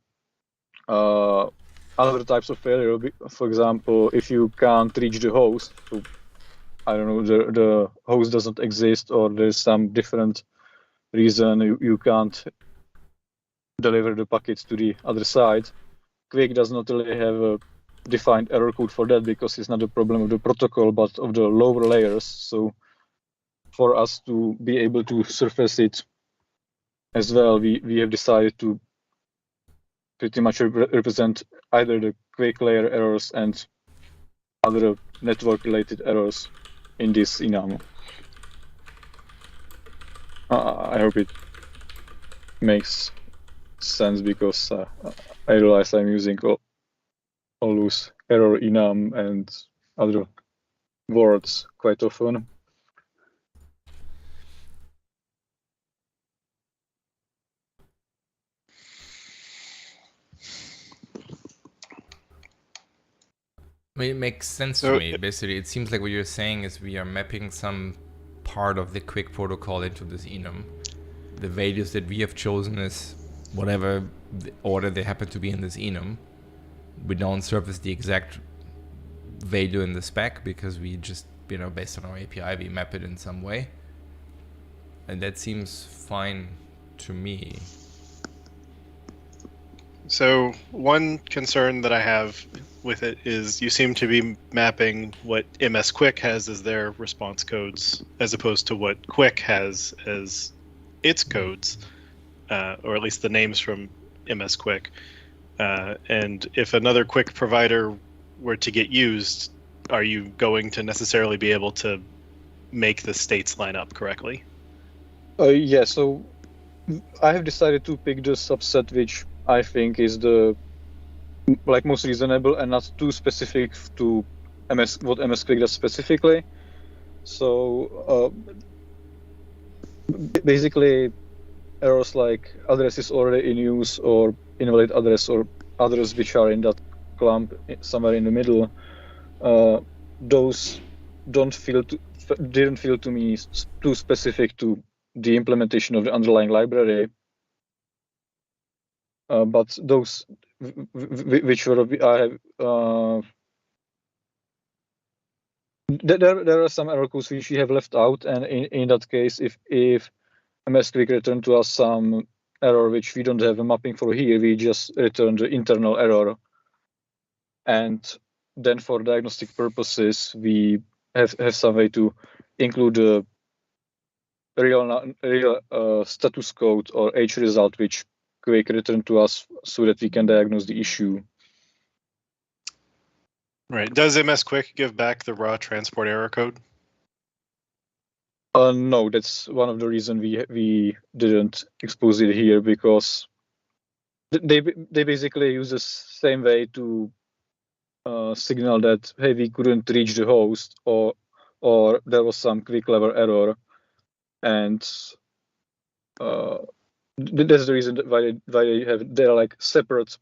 other types of failure. For example, if you can't reach the host, so I don't know, the host doesn't exist, or there's some different reason you can't deliver the packets to the other side, QUIC does not really have a defined error code for that, because it's not a problem of the protocol but of the lower layers. So for us to be able to surface it as well, we have decided to pretty much represent either the QUIC layer errors and other network related errors in this enum. I hope it makes sense, because I realize I'm using all those error enum and other words quite often. I mean, it makes sense to me. Basically, it seems like what you're saying is we are mapping some part of the QUIC protocol into this enum. The values that we have chosen is whatever the order they happen to be in this enum. We don't surface the exact value in the spec because we just, based on our API, we map it in some way. And that seems fine to me. So one concern that I have with it is you seem to be mapping what MS QUIC has as their response codes as opposed to what QUIC has as its codes, or at least the names from MS QUIC. And if another QUIC provider were to get used, are you going to necessarily be able to make the states line up correctly? Yeah, so I have decided to pick the subset which I think is the most reasonable and not too specific to what MS QUIC does specifically. So basically, errors like addresses already in use or invalid address or others which are in that clump somewhere in the middle, those didn't feel to me too specific to the implementation of the underlying library. But those which were there are some error codes which we have left out, and in that case, if MS QUIC return to us some error which we don't have a mapping for here, we just return the internal error, and then for diagnostic purposes we have some way to include the real status code or H result which QUIC return to us so that we can diagnose the issue. Right. Does MS QUIC give back the raw transport error code? No, that's one of the reasons we didn't expose it here, because they basically use the same way to signal that, hey, we couldn't reach the host, or there was some QUIC level error, and that's the reason why they have like separate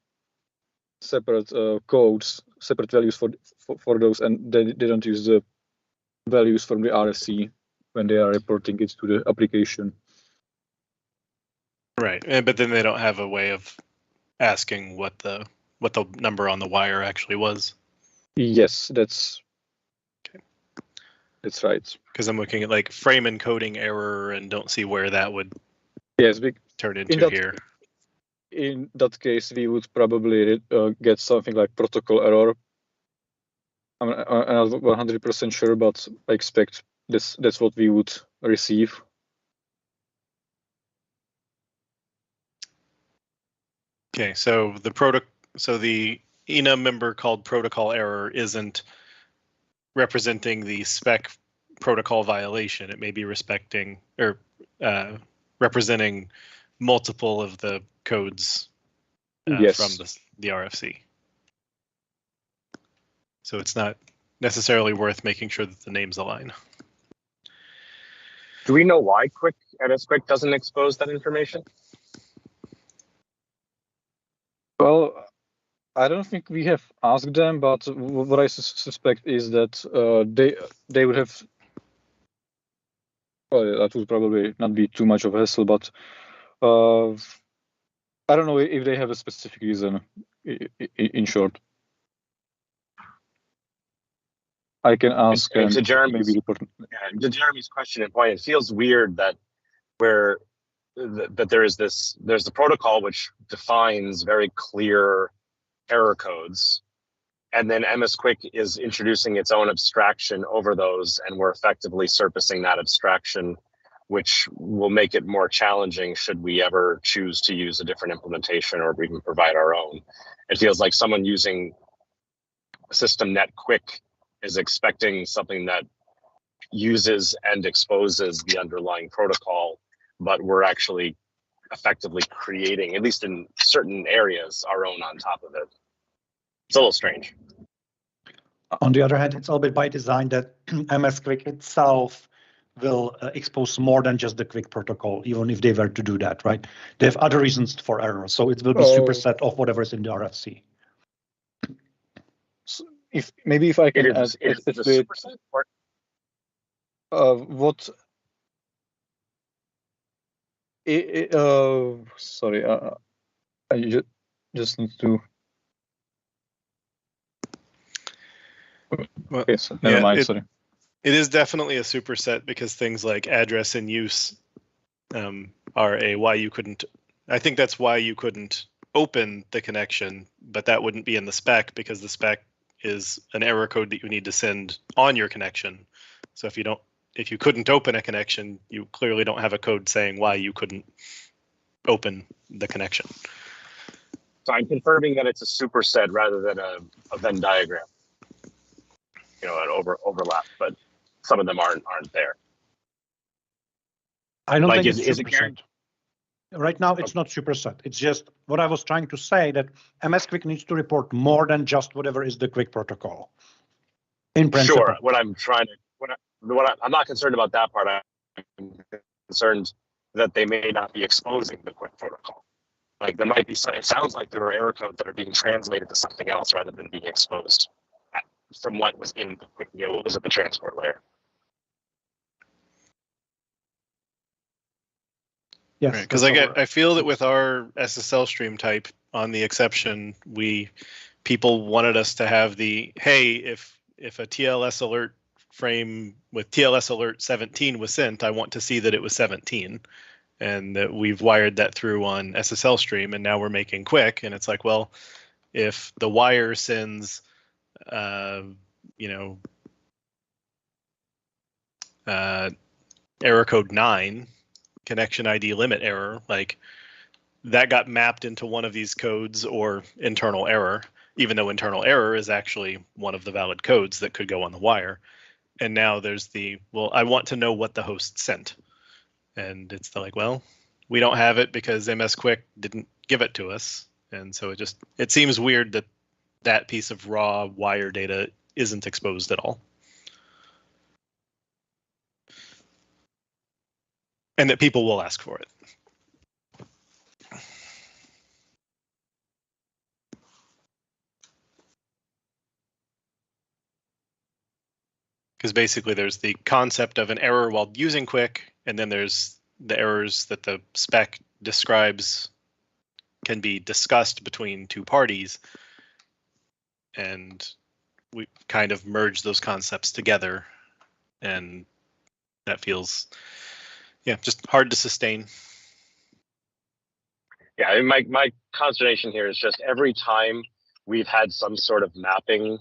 codes, separate values for those, and they don't use the values from the RSC when they are reporting it to the application. Right, but then they don't have a way of asking what the number on the wire actually was. Yes, that's right. Because I'm looking at like frame encoding error and don't see where that would turn into here. In that case, we would probably get something like protocol error. I'm not 100% sure, but I expect that's what we would receive. Okay, so the enum member called protocol error isn't representing the spec protocol violation. It may be respecting or representing multiple of the codes Yes. from the RFC. So it's not necessarily worth making sure that the names align. Do we know why MS-QUIC doesn't expose that information? Well, I don't think we have asked them, but what I suspect is that they would have. Well, that would probably not be too much of a hassle, but I don't know if they have a specific reason. In short, I can ask And to Jeremy's, maybe report. to Jeremy's question and point, it feels weird that there's the protocol which defines very clear error codes, and then MS-QUIC is introducing its own abstraction over those, and we're effectively surfacing that abstraction, which will make it more challenging should we ever choose to use a different implementation or even provide our own. It feels like someone using systemnet QUIC is expecting something that uses and exposes the underlying protocol, but we're actually effectively creating, at least in certain areas, our own on top of it. It's a little strange. On the other hand, it's a little bit by design that MS-QUIC itself will expose more than just the QUIC protocol, even if they were to do that, right? They have other reasons for error, so it will be superset of whatever's in the RFC. So if I can add, Is it a superset? what? Sorry, I just need to. Well, okay, so never mind. Sorry. It is definitely a superset because things like address and use are why you couldn't. I think that's why you couldn't open the connection, but that wouldn't be in the spec because the spec is an error code that you need to send on your connection. So if you couldn't open a connection, you clearly don't have a code saying why you couldn't open the connection. So I'm confirming that it's a superset rather than a Venn diagram. An overlap, but some of them aren't there. I don't Like, think is it's it superset. Right now, it's not superset. It's just what I was trying to say, that MS-QUIC needs to report more than just whatever is the QUIC protocol. In principle. Sure. I'm not concerned about that part. I'm concerned that they may not be exposing the QUIC protocol. Like there might be it sounds like there are error codes that are being translated to something else rather than being exposed from what was in the QUIC, what was at the transport layer. Yes. Because I feel that with our SSL stream type on the exception, people wanted us to have the, hey, if a TLS alert frame with TLS alert 17 was sent, I want to see that it was 17. And that we've wired that through on SSL stream, and now we're making QUIC, and it's like, well, if the wire sends error code 9, connection ID limit error, like that got mapped into one of these codes or internal error, even though internal error is actually one of the valid codes that could go on the wire. And now there's well, I want to know what the host sent. And it's like, well, we don't have it because MS-QUIC didn't give it to us. And so it seems weird that that piece of raw wire data isn't exposed at all. And that people will ask for it. Because basically there's the concept of an error while using QUIC, and then there's the errors that the spec describes can be discussed between two parties. And we kind of merge those concepts together, and that feels, just hard to sustain. Yeah, I mean, my consternation here is just every time we've had some sort of mapping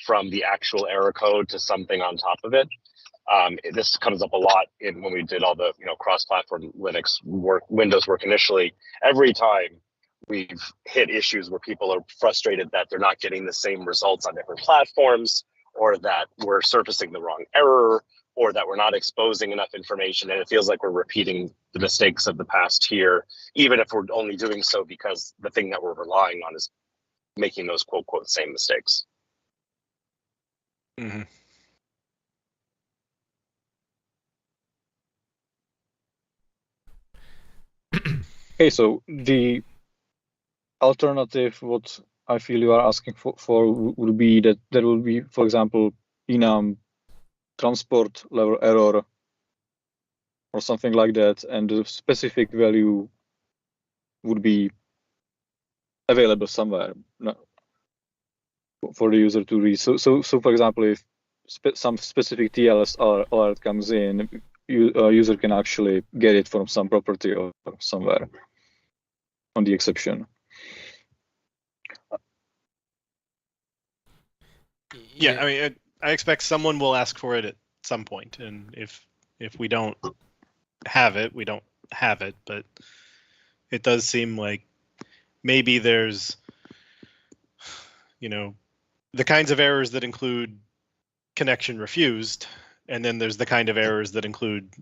from the actual error code to something on top of it. This comes up a lot when we did all the cross-platform Linux Windows work initially. Every time we've hit issues where people are frustrated that they're not getting the same results on different platforms, or that we're surfacing the wrong error, or that we're not exposing enough information, and it feels like we're repeating the mistakes of the past here, even if we're only doing so because the thing that we're relying on is making those quote, quote, same mistakes. Mm-hmm. Okay, so the alternative, what I feel you are asking for would be that there will be, for example, enum transport level error or something like that, and the specific value would be available somewhere for the user to read. So for example, if some specific TLS alert comes in, user can actually get it from some property or somewhere on the exception. Yeah, I mean, I expect someone will ask for it at some point, and if we don't have it, we don't have it. But it does seem like maybe there's, the kinds of errors that include connection refused, and then there's the kind of errors that include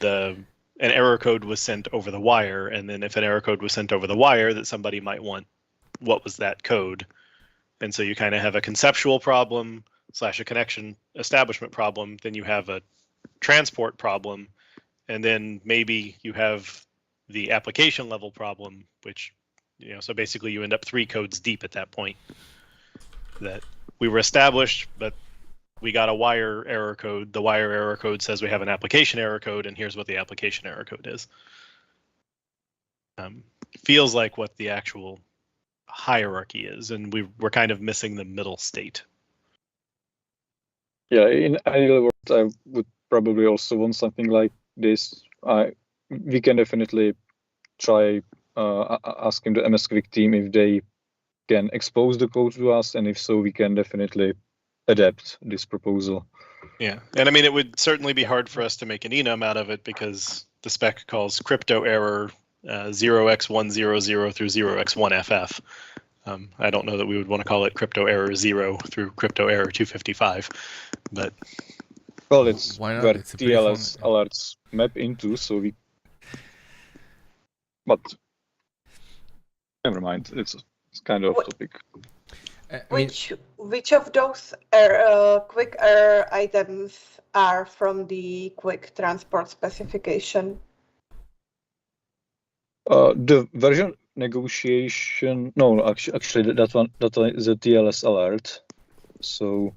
an error code was sent over the wire, and then if an error code was sent over the wire, that somebody might want what was that code. And so you kind of have a conceptual problem / a connection establishment problem. Then you have a transport problem. And then maybe you have the application level problem, which, so basically you end up 3 codes deep at that point. That we were established, but we got a wire error code. The wire error code says we have an application error code, and here's what the application error code is. Feels like what the actual hierarchy is, and we're kind of missing the middle state. Yeah, in ideal world, I would probably also want something like this. We can definitely try asking the MS-QUIC team if they can expose the code to us, and if so, we can definitely adapt this proposal. Yeah, and I mean, it would certainly be hard for us to make an enum out of it because the spec calls crypto error 0x100 through 0x1ff. I don't know that we would want to call it crypto error 0 through crypto error 255, but well, it's why not? where It's a pretty fun- TLS alerts map into, so we. But never mind. It's kind of off topic. I mean, Which of those QUIC error items are from the QUIC transport specification? The version negotiation. No, actually, that one is a TLS alert. So.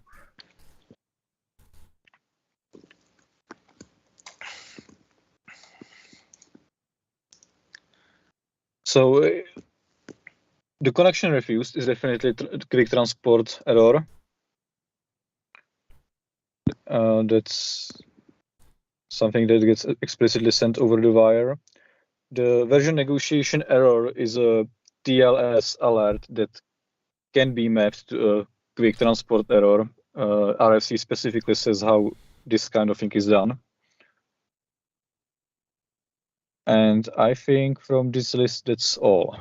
So the connection refused is definitely QUIC transport error. That's something that gets explicitly sent over the wire. The version negotiation error is a TLS alert that can be mapped to a QUIC transport error. RFC specifically says how this kind of thing is done. And I think from this list, that's all.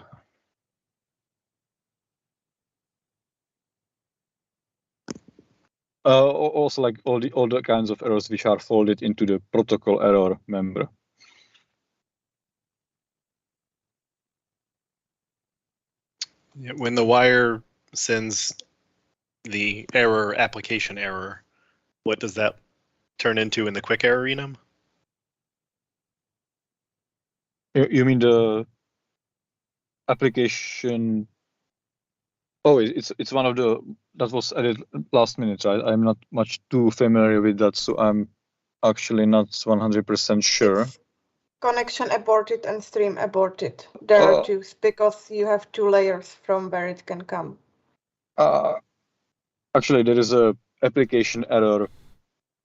Also, like all the kinds of errors which are folded into the protocol error member. yeah, when the wire sends the error application error, what does that turn into in the QUIC error enum? You mean the application? Oh, it's one of the that was added last minute, right? I'm not much too familiar with that, so I'm actually not 100% sure. It's connection aborted and stream aborted. There are two because you have 2 layers from where it can come. Actually, there is a application error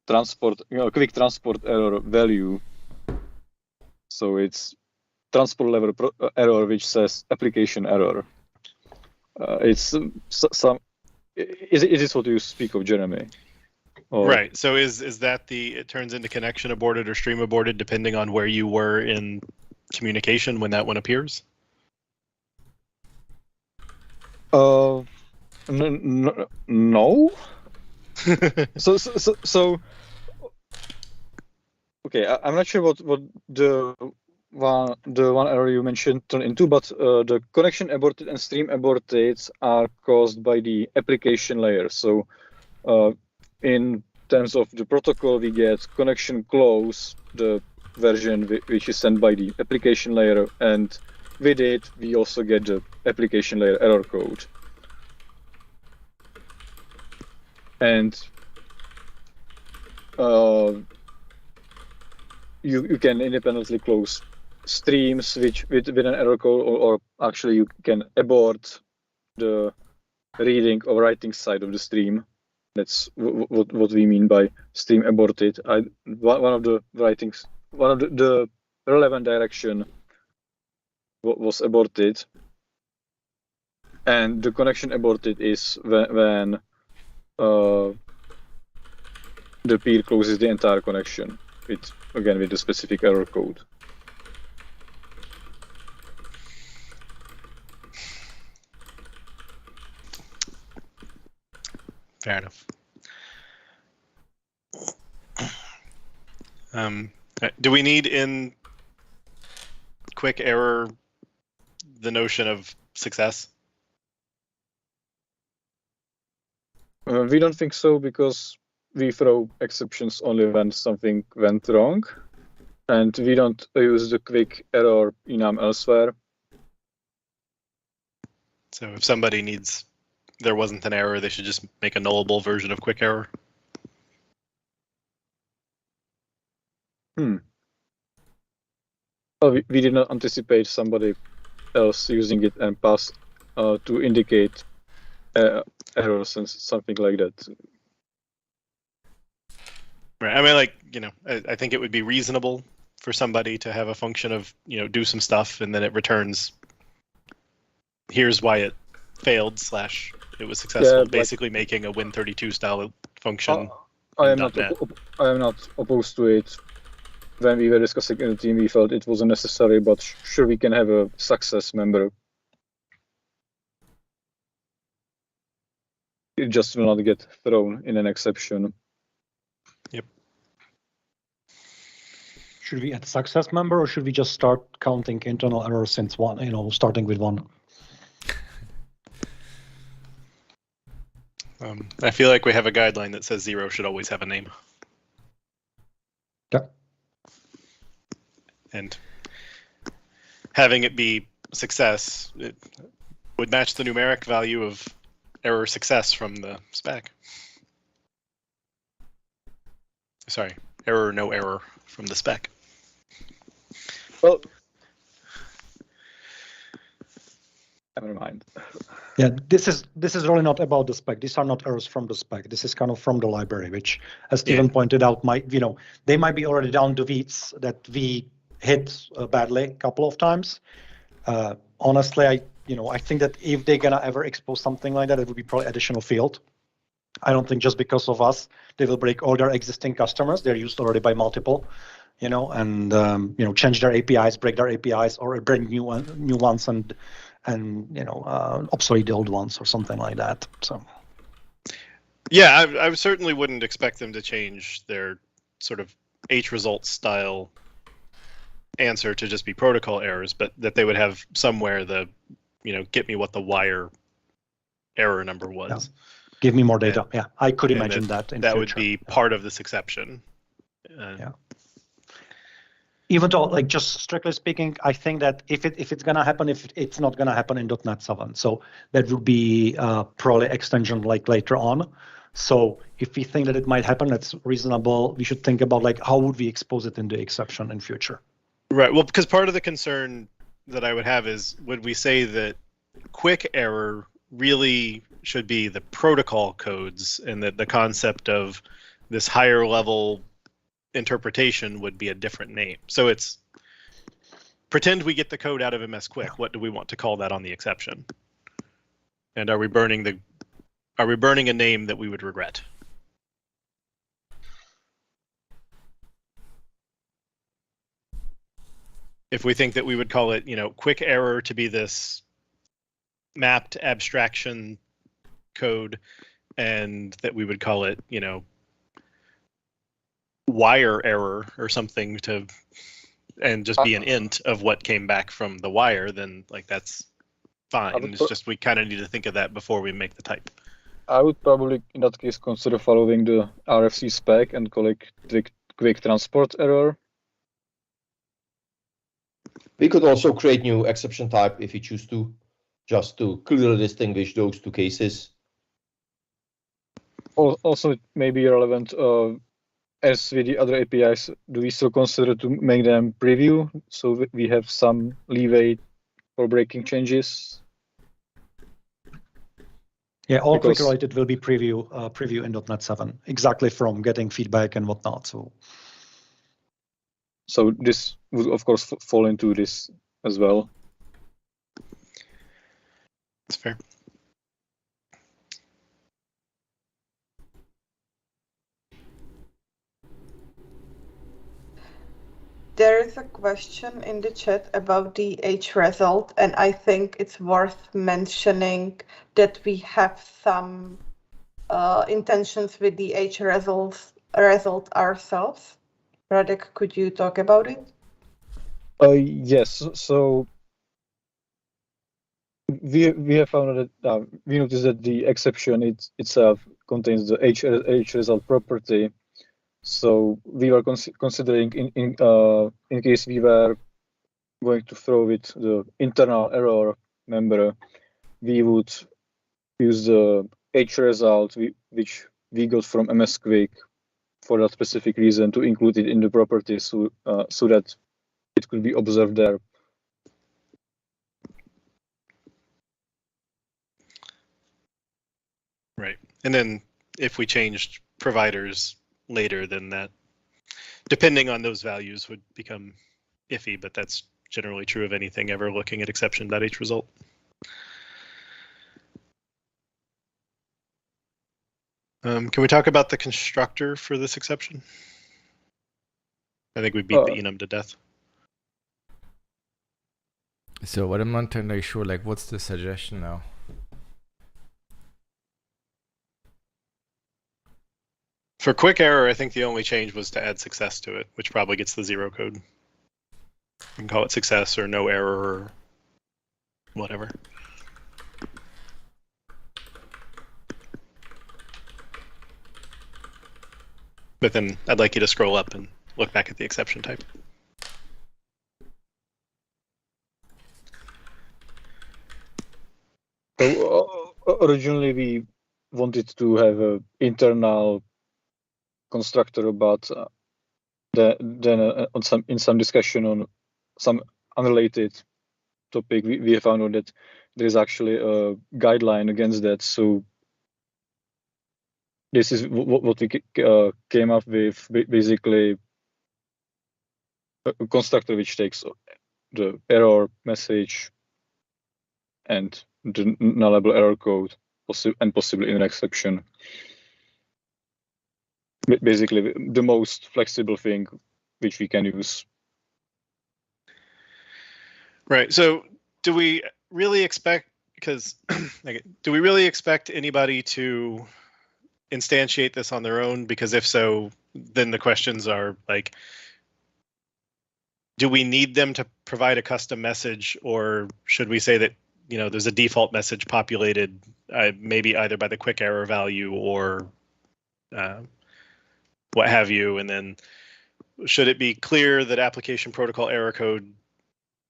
transport, QUIC transport error value. So it's transport level error which says application error. It's some. Is this what you speak of, Jeremy? Or... Right. So is that it turns into connection aborted or stream aborted depending on where you were in communication when that one appears? No. So okay, I'm not sure what the one error you mentioned turned into, but the connection aborted and stream aborted are caused by the application layer. So in terms of the protocol, we get connection close, the version which is sent by the application layer, and with it we also get the application layer error code. And you can independently close streams with an error code, or actually you can abort the reading or writing side of the stream. That's what we mean by stream aborted. One of the writings, one of the relevant direction was aborted, and the connection aborted is when the peer closes the entire connection with the specific error code. Fair enough. Do we need in QUIC error the notion of success? We don't think so, because we throw exceptions only when something went wrong, and we don't use the QUIC error enum elsewhere. So if somebody needs, there wasn't an error, they should just make a nullable version of QUIC error. Well, we did not anticipate somebody else using it and pass to indicate errors and something like that. Right. I mean, like, I think it would be reasonable for somebody to have a function of, do some stuff and then it returns, here's why it failed / it was successful, Yeah, basically making a Win32 style function. I am not opposed to it. When we were discussing in the team, we felt it wasn't necessary, but sure, we can have a success member. It just will not get thrown in an exception. Yep. Should we add success member, or should we just start counting internal errors since one, starting with one? I feel like we have a guideline that says 0 should always have a name. Yeah. And having it be success, it would match the numeric value of error success from the spec. Sorry, error no error from the spec. Well, never mind. Yeah, this is really not about the spec. These are not errors from the spec. This is kind of from the library, which, as Steven pointed out, they might be already down to weeds that we hit badly a couple of times. Honestly, I think that if they're gonna ever expose something like that, it would be probably additional field. I don't think just because of us, they will break all their existing customers. They're used already by multiple, and change their APIs, break their APIs, or bring new ones and obsolete the old ones or something like that. So. Yeah, I certainly wouldn't expect them to change their sort of H-result style answer to just be protocol errors, but that they would have somewhere the, get me what the wire error number was. Yeah. Give me more data. Yeah, I could imagine that. That would be part of this exception. Yeah. Even though, just strictly speaking, I think that if it's gonna happen, if it's not gonna happen in .NET 7, so that would be probably extension later on. So if we think that it might happen, that's reasonable. We should think about how would we expose it in the exception in future. Right. Well, because part of the concern that I would have is, would we say that QUIC error really should be the protocol codes, and that the concept of this higher level interpretation would be a different name? So it's, pretend we get the code out of MS QUIC. What do we want to call that on the exception? And are we burning a name that we would regret? If we think that we would call it, QUIC error to be this mapped abstraction code and that we would call it, wire error or something and just be an int of what came back from the wire, then like that's fine. It's just we kind of need to think of that before we make the type. I would probably, in that case, consider following the RFC spec and call it QUIC transport error. We could also create new exception type if you choose to, just to clearly distinguish those two cases. Also, it may be relevant as with the other APIs. Do we still consider to make them preview so that we have some leeway for breaking changes? Yeah, all QUIC related will be preview in .NET 7, exactly from getting feedback and whatnot. So this would, of course, fall into this as well. That's fair. There is a question in the chat about the H result, and I think it's worth mentioning that we have some intentions with the H result ourselves. Radek, could you talk about it? Yes. So we have found that we noticed that the exception itself contains the H result property. So we were considering in case we were going to throw it the internal error member, we would use the H result which we got from MS-QUIC for that specific reason to include it in the property so that it could be observed there. Right. And then if we changed providers later, then that, depending on those values, would become iffy, but that's generally true of anything ever looking at exception.h result. Can we talk about the constructor for this exception? I think we beat the enum to death. So what I'm not entirely sure, like what's the suggestion now? For quick error, I think the only change was to add success to it, which probably gets the zero code. You can call it success or no error or whatever. But then I'd like you to scroll up and look back at the exception type. So originally we wanted to have an internal constructor, but then in some discussion on some unrelated topic, we have found out that there is actually a guideline against that. So this is what we came up with, basically a constructor which takes the error message and the nullable error code and possibly an exception. Basically, the most flexible thing which we can use. Right. So, do we really expect? Because, do we really expect anybody to instantiate this on their own? Because if so, then the questions are like, do we need them to provide a custom message, or should we say that there's a default message populated, maybe either by the quick error value or what have you, and then should it be clear that application protocol error code,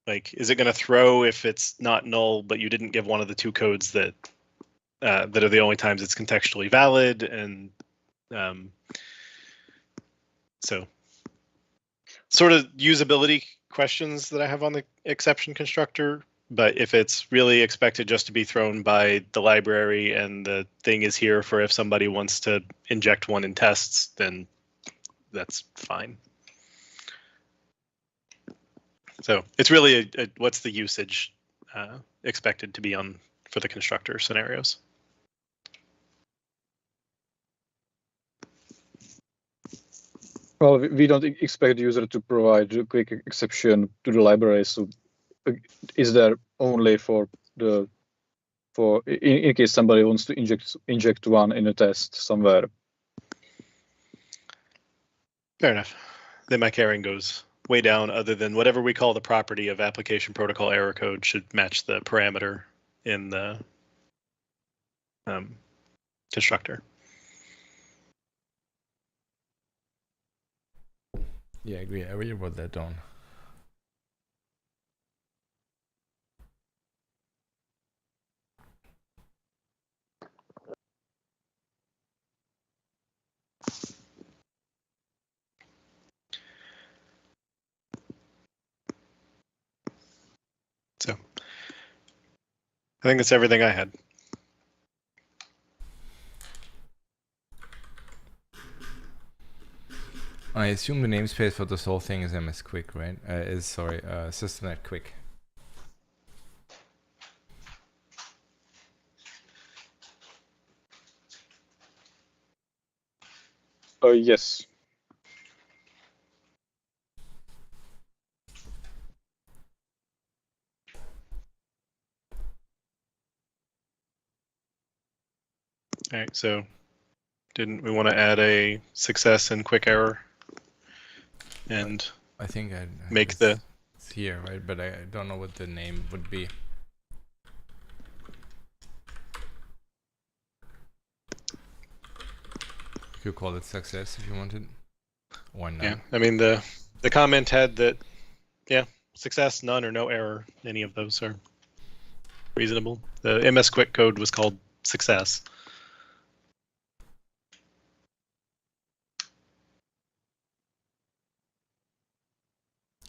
like, is it going to throw if it's not null, but you didn't give one of the two codes that are the only times it's contextually valid, and so sort of usability questions that I have on the exception constructor. But if it's really expected just to be thrown by the library and the thing is here for if somebody wants to inject one in tests, then that's fine. So it's really what's the usage expected to be on for the constructor scenarios? Well, we don't expect the user to provide a quick exception to the library. So is there only for the for in case somebody wants to inject one in a test somewhere. Fair enough. Then my caring goes way down, other than whatever we call the property of application protocol error code should match the parameter in the constructor. Yeah, I agree. I really wrote that down. So I think that's everything I had. I assume the namespace for this whole thing is MS-QUIC, right? System.QUIC. QUIC. Yes. All right, so didn't we want to add a success and quick error? And I think I make the... It's here, right? But I don't know what the name would be. You could call it success if you wanted. Or none. Yeah, I mean, the comment had that, yeah, success, none, or no error. Any of those are reasonable. The MS-QUIC code was called success.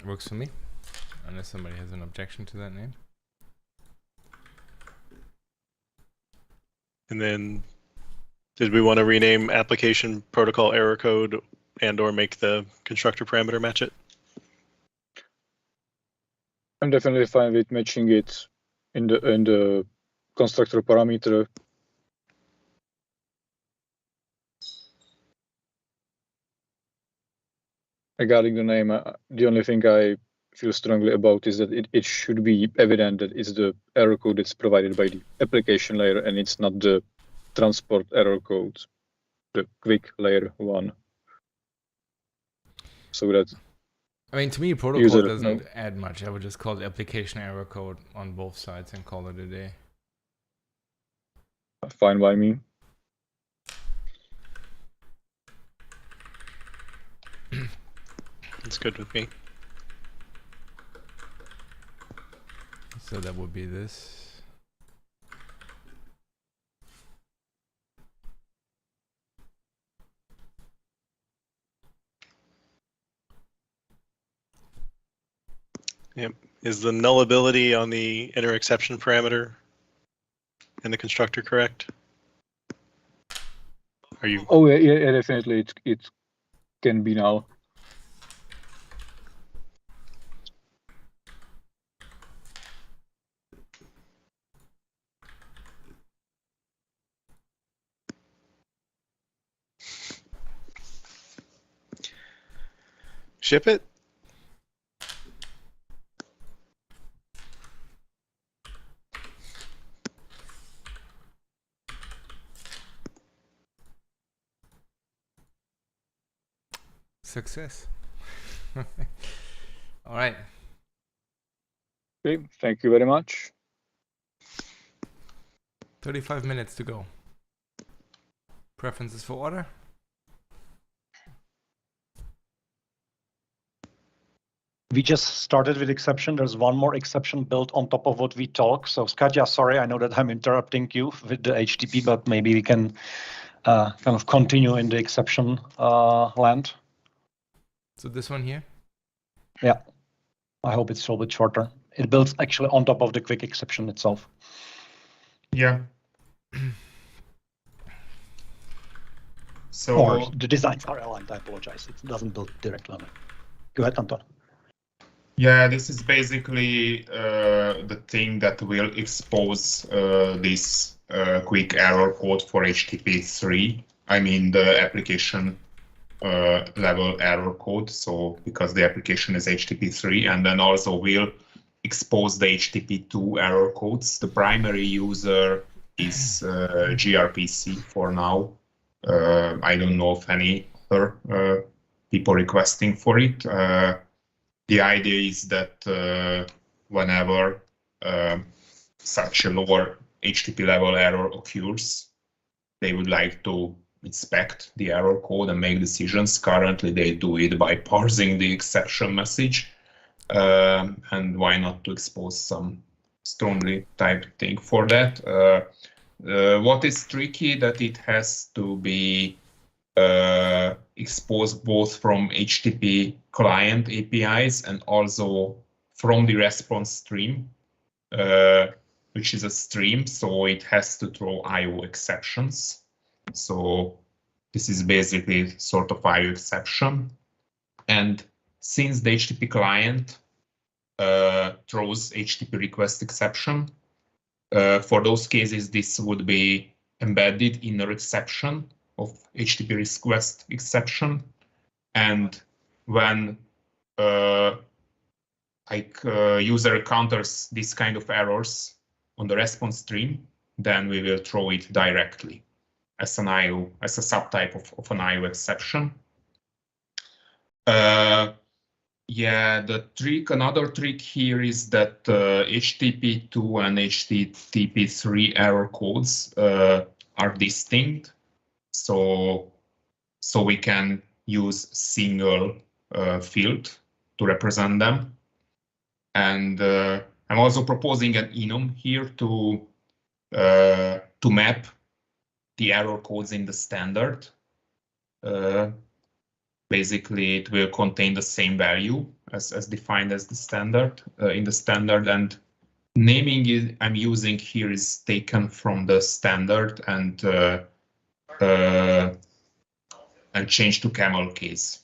Works for me, unless somebody has an objection to that name. And then, did we want to rename application protocol error code and/or make the constructor parameter match it? I'm definitely fine with matching it in the constructor parameter. Regarding the name, the only thing I feel strongly about is that it should be evident that it's the error code that's provided by the application layer and it's not the transport error code, the QUIC layer one. So that, I mean, to me, protocol doesn't add much. I would just call it application error code on both sides and call it a day. Fine by me. It's good with me. So that would be this. Yep. Is the nullability on the inner exception parameter in the constructor correct? Are you? Oh yeah, definitely. It can be null. Ship it? Success. All right. Okay, thank you very much. 35 minutes to go. Preferences for order? We just started with exception. There's one more exception built on top of what we talk. So Skatya, sorry, I know that I'm interrupting you with the HTTP, but maybe we can kind of continue in the exception land. So this one here? Yeah, I hope it's a little bit shorter. It builds actually on top of the QUIC exception itself. Yeah. So or the designs are aligned, I apologize. It doesn't build directly on it. Go ahead, Anton. yeah, this is basically the thing that will expose this QUIC error code for HTTP3. I mean the application level error code. So because the application is HTTP3, and then also will expose the HTTP2 error codes. The primary user is gRPC for now. I don't know of any other people requesting for it. The idea is that whenever such a lower HTTP level error occurs, they would like to inspect the error code and make decisions. Currently, they do it by parsing the exception message. And why not to expose some strongly typed thing for that? What is tricky that it has to be exposed both from HTTP client APIs and also from the response stream, which is a stream, so it has to throw IO exceptions. So this is basically sort of IO exception. And since the HTTP client throws HTTP request exception, for those cases, this would be embedded inner exception of HTTP request exception. And when user encounters this kind of errors on the response stream, then we will throw it directly as an IO, as a subtype of an IO exception. Yeah, another trick here is that HTTP2 and HTTP3 error codes are distinct. So we can use single field to represent them. And I'm also proposing an enum here to map the error codes in the standard. Basically, it will contain the same value as defined as the standard in the standard, and naming I'm using here is taken from the standard and changed to camel case.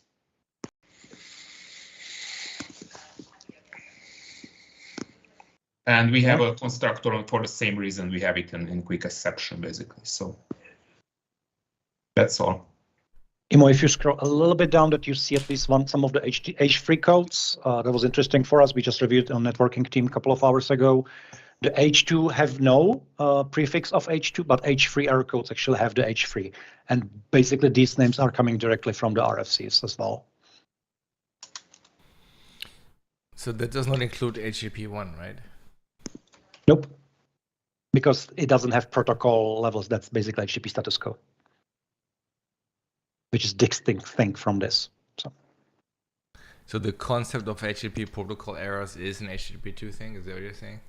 And we have a constructor for the same reason we have it in QUIC exception, basically. So that's all. Imo, if you scroll a little bit down, that you see at least some of the H3 codes. That was interesting for us. We just reviewed on networking team a couple of hours ago. The H2 have no prefix of H2, but H3 error codes actually have the H3. And basically these names are coming directly from the RFCs as well. So that does not include HTTP1, right? Nope, because it doesn't have protocol levels. That's basically HTTP status code, which is distinct thing from this. So the concept of HTTP protocol errors is an HTTP2 thing. Is that what you're saying?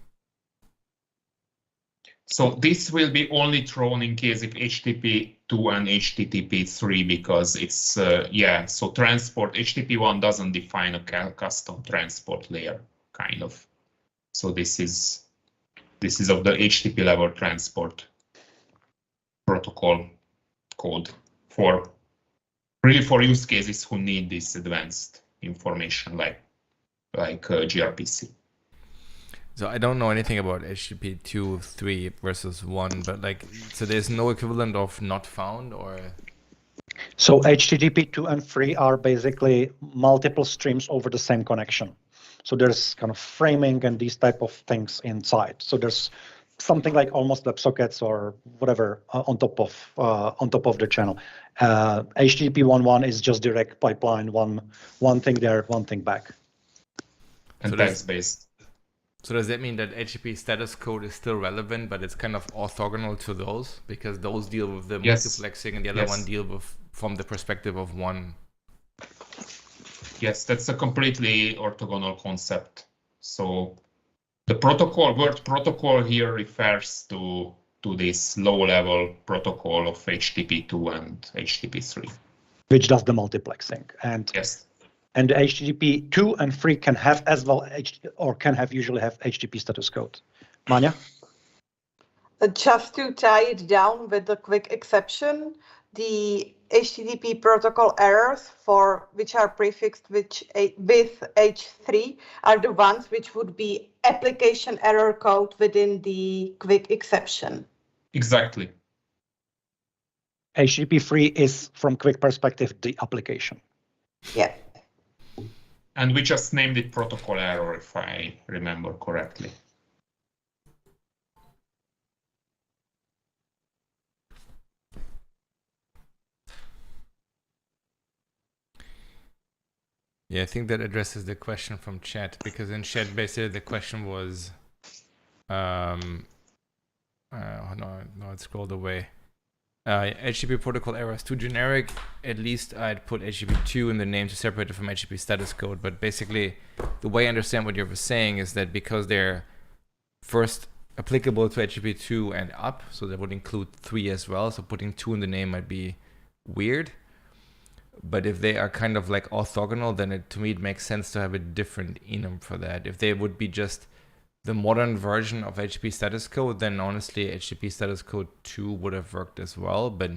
So this will be only thrown in case if HTTP2 and HTTP3, because it's yeah. So transport HTTP1 doesn't define a custom transport layer, kind of. So this is of the HTTP level transport protocol code for use cases who need this advanced information like gRPC. So I don't know anything about HTTP 2, 3 versus 1, but like, so there's no equivalent of not found, or? So HTTP 2 and 3 are basically multiple streams over the same connection. So there's kind of framing and these type of things inside. So there's something like almost WebSockets or whatever on top of the channel. HTTP 1.1 is just direct pipeline, one thing there, one thing back. And text based. So does that mean that HTTP status code is still relevant, but it's kind of orthogonal to those, because those deal with the multiplexing and the other one deal with from the perspective of one? Yes, that's a completely orthogonal concept. So the word protocol here refers to this low-level protocol of HTTP2 and HTTP3, which does the multiplexing. And yes. And the HTTP 2 and 3 can have as well, usually have HTTP status code. Manya? Just to tie it down with the QUIC exception, the HTTP protocol errors which are prefixed with H3 are the ones which would be application error code within the QUIC exception. Exactly. HTTP 3 is, from QUIC perspective, the application. Yeah. And we just named it protocol error, if I remember correctly. Yeah, I think that addresses the question from chat, because in chat basically the question was, no, it scrolled away. HTTP protocol error is too generic. At least I'd put HTTP2 in the name to separate it from HTTP status code. But basically, the way I understand what you were saying is that because they're first applicable to HTTP2 and up, so that would include 3 as well. So putting 2 in the name might be weird. But if they are kind of like orthogonal, then to me it makes sense to have a different enum for that. If they would be just the modern version of HTTP status code, then honestly HTTP status code 2 would have worked as well. But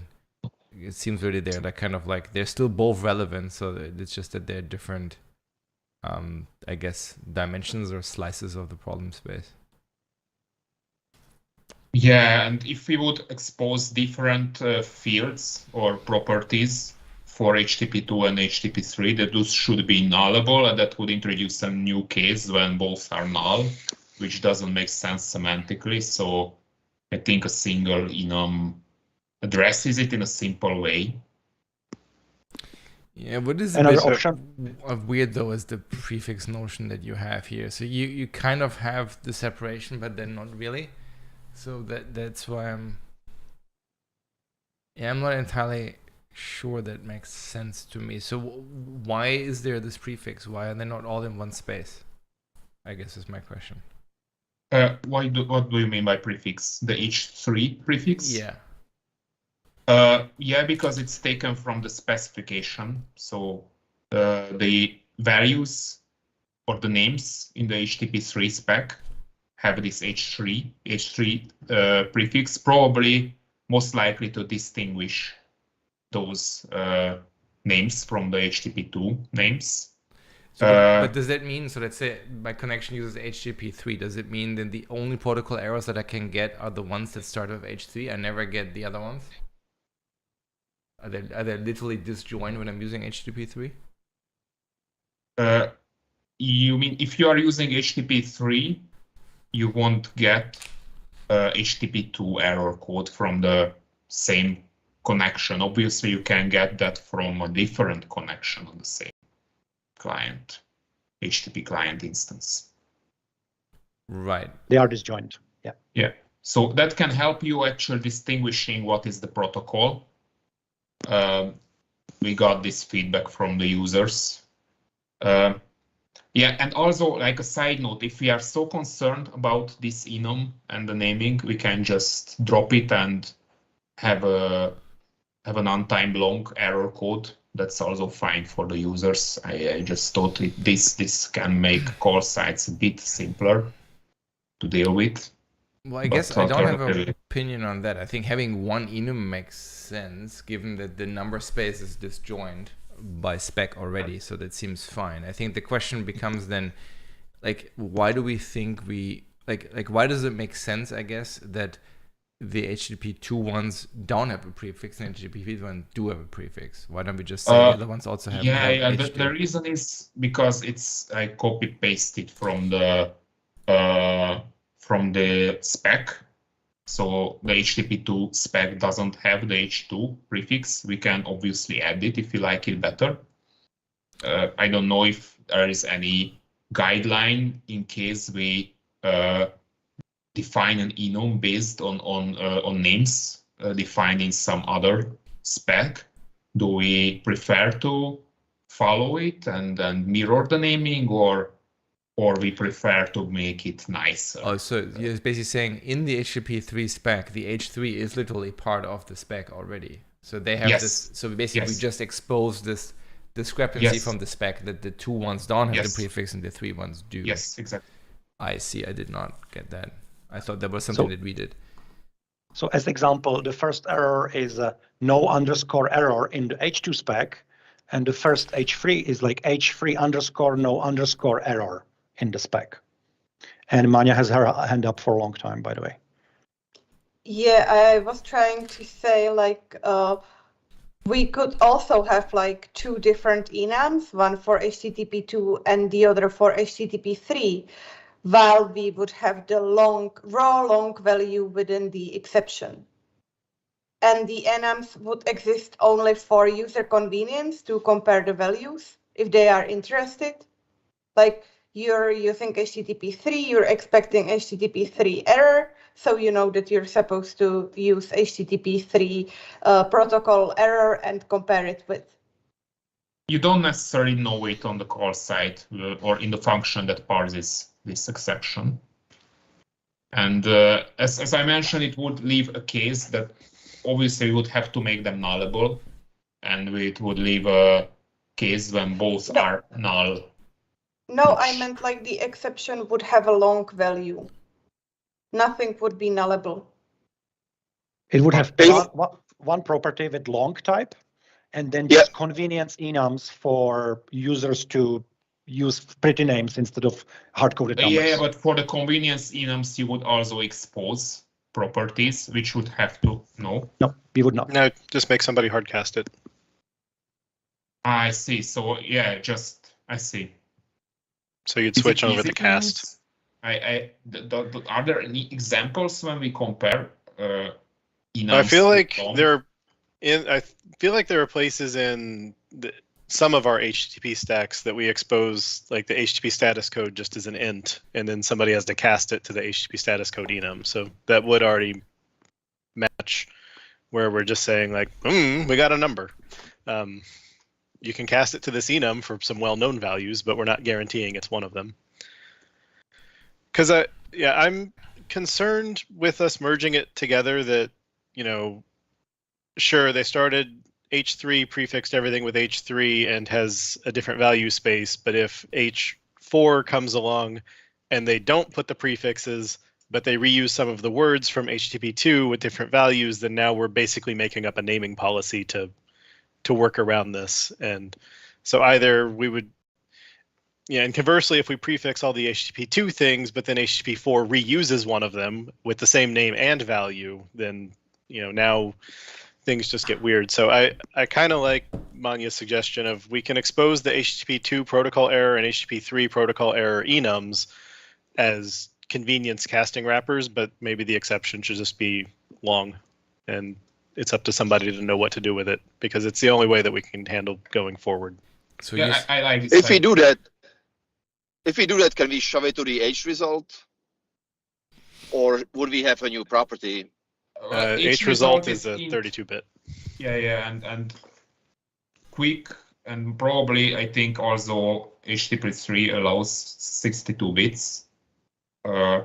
it seems really they're like kind of like they're still both relevant, so it's just that they're different, I guess, dimensions or slices of the problem space. Yeah, and if we would expose different fields or properties for HTTP2 and HTTP3, that those should be nullable, and that would introduce some new case when both are null, which doesn't make sense semantically. So I think a single enum addresses it in a simple way. Yeah, what is Another a bit option weird though is the prefix notion that you have here. So you kind of have the separation, but then not really. So that's why I'm not entirely sure that makes sense to me. So why is there this prefix? Why are they not all in one space? I guess is my question. What do you mean by prefix? The H3 prefix? Yeah. Yeah, because it's taken from the specification. So the values or the names in the HTTP3 spec have this H3 prefix, probably most likely to distinguish those names from the HTTP2 names. So, but does that mean, so let's say my connection uses HTTP3, does it mean then the only protocol errors that I can get are the ones that start with H3? I never get the other ones? Are they literally disjoined when I'm using HTTP3? You mean if you are using HTTP3, you won't get HTTP2 error code from the same connection. Obviously, you can get that from a different connection on the same client, HTTP client instance. Right. They are disjoint. Yeah. Yeah. So that can help you actually distinguishing what is the protocol. We got this feedback from the users. Yeah, and also like a side note, if we are so concerned about this enum and the naming, we can just drop it and have an untimed long error code. That's also fine for the users. I just thought this can make call sites a bit simpler to deal with. Well, I guess I don't have an opinion on that. I think having one enum makes sense, given that the number space is disjoint by spec already, so that seems fine. I think the question becomes then, like, why do we think we like why does it make sense, I guess, that the HTTP2 ones don't have a prefix and HTTP3 ones do have a prefix? Why don't we just say the other ones also have? Yeah. The reason is because it's I copy pasted from the spec. So the HTTP2 spec doesn't have the H2 prefix. We can obviously add it if you like it better. I don't know if there is any guideline in case we define an enum based on names defined in some other spec. Do we prefer to follow it and then mirror the naming, or we prefer to make it nicer? Oh, so you're basically saying in the HTTP3 spec, the H3 is literally part of the spec already. So they have this. So basically, we just expose this discrepancy from the spec that the 2 ones don't have the prefix and the 3 ones do. Yes, exactly. I see. I did not get that. I thought that was something that we did. So as example, the first error is no underscore error in the H2 spec, and the first H3 is like H3 underscore no underscore error in the spec. And Manya has her hand up for a long time, by the way. Yeah, I was trying to say, like, We could also have like two different enums, one for HTTP2 and the other for HTTP3, while we would have the raw long value within the exception. And the enums would exist only for user convenience to compare the values if they are interested. Like you're using HTTP3, you're expecting HTTP3 error, so you know that you're supposed to use HTTP3 protocol error and compare it with. You don't necessarily know it on the call side or in the function that parses this exception. And as I mentioned, it would leave a case that obviously we would have to make them nullable, and it would leave a case when both are null. No, I meant like the exception would have a long value. Nothing would be nullable. It would have one property with long type, and then just convenience enums for users to use pretty names instead of hard-coded numbers. Yeah, but for the convenience enums, you would also expose properties, which would have to know. No, we would not. No, just make somebody hard cast it. I see. So yeah, I see. So you'd switch over the cast. Are there any examples when we compare enums? I feel like there are places in some of our HTTP stacks that we expose like the HTTP status code just as an int, and then somebody has to cast it to the HTTP status code enum. So that would already match where we're just saying like, we got a number. You can cast it to this enum for some well-known values, but we're not guaranteeing it's one of them. Because I'm concerned with us merging it together that, sure, they started H3, prefixed everything with H3 and has a different value space, but if H4 comes along and they don't put the prefixes, but they reuse some of the words from HTTP2 with different values, then now we're basically making up a naming policy to work around this. And so either we would, and conversely, if we prefix all the HTTP2 things, but then HTTP4 reuses one of them with the same name and value, then, now things just get weird. So I kind of like Manya's suggestion of we can expose the HTTP2 protocol error and HTTP3 protocol error enums as convenience casting wrappers, but maybe the exception should just be long, and it's up to somebody to know what to do with it, because it's the only way that we can handle going forward. So yeah, I like this. If we do that, can we shove it to the H result, or would we have a new property? H result is a 32-bit. Yeah, and QUIC, and probably I think also HTTP3 allows 62 bits. I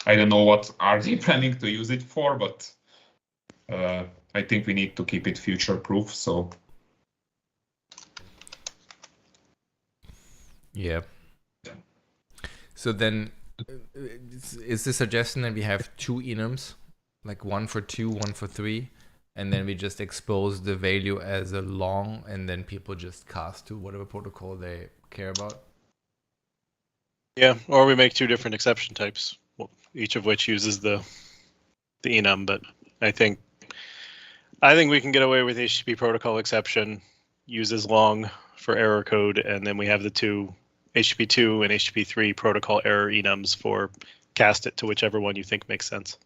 don't know what are they planning to use it for, but I think we need to keep it future-proof. So yeah. So then, is the suggestion that we have two enums, like one for 2, one for 3, and then we just expose the value as a long, and then people just cast to whatever protocol they care about? Yeah, or we make two different exception types, each of which uses the enum. But I think we can get away with HTTP protocol exception, uses long for error code, and then we have the two HTTP2 and HTTP3 protocol error enums for cast it to whichever one you think makes sense.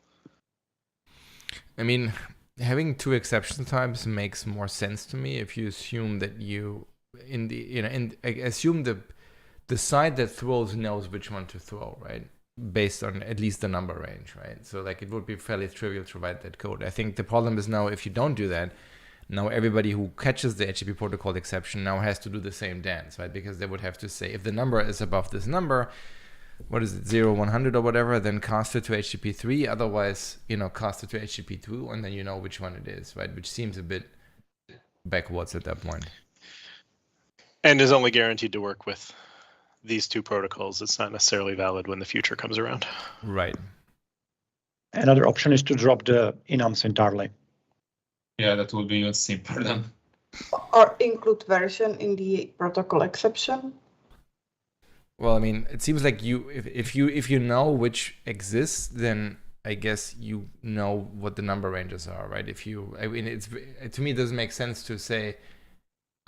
I mean, having two exception types makes more sense to me if you assume that assume the side that throws knows which one to throw, right? Based on at least the number range, right? So like it would be fairly trivial to write that code. I think the problem is now if you don't do that, now everybody who catches the HTTP protocol exception now has to do the same dance, right? Because they would have to say, if the number is above this number, what is it, 0, 100 or whatever, then cast it to HTTP3. Otherwise, cast it to HTTP2, and then you know which one it is, right? Which seems a bit backwards at that point. And is only guaranteed to work with these two protocols. It's not necessarily valid when the future comes around. Right. Another option is to drop the enums entirely. Yeah, that would be even simpler then. Or include version in the protocol exception. Well, I mean, it seems like if you know which exists, then I guess you know what the number ranges are, right? If you, I mean, to me, it doesn't make sense to say,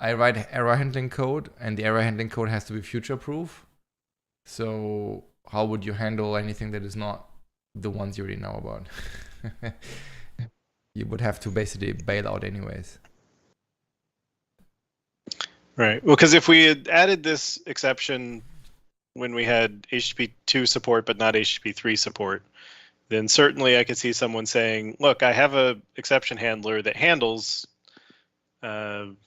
I write error handling code, and the error handling code has to be future-proof. So how would you handle anything that is not the ones you already know about? You would have to basically bail out anyways. Right. Well, because if we had added this exception when we had HTTP 2 support but not HTTP 3 support, then certainly I could see someone saying, look, I have a exception handler that handles,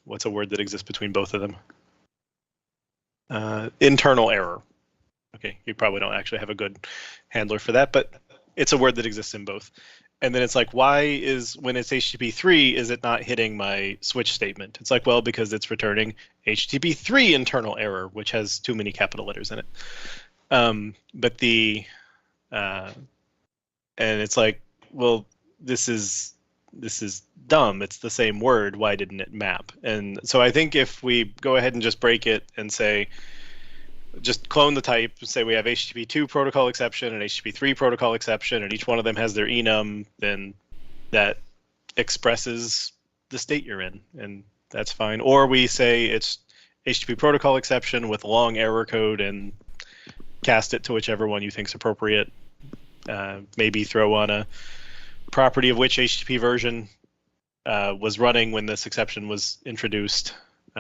what's a word that exists between both of them? Internal error. Okay, you probably don't actually have a good handler for that, but it's a word that exists in both. And then it's like, why is, when it's HTTP 3, is it not hitting my switch statement? It's like, well, because it's returning HTTP 3 internal error, which has too many capital letters in it. But the, and it's like, well, this is dumb. It's the same word. Why didn't it map? And so I think if we go ahead and just break it and say, just clone the type, say we have HTTP 2 protocol exception and HTTP 3 protocol exception, and each one of them has their enum, then that expresses the state you're in, and that's fine. Or we say it's HTTP protocol exception with long error code and cast it to whichever one you think is appropriate. Maybe throw on a property of which HTTP version was running when this exception was introduced,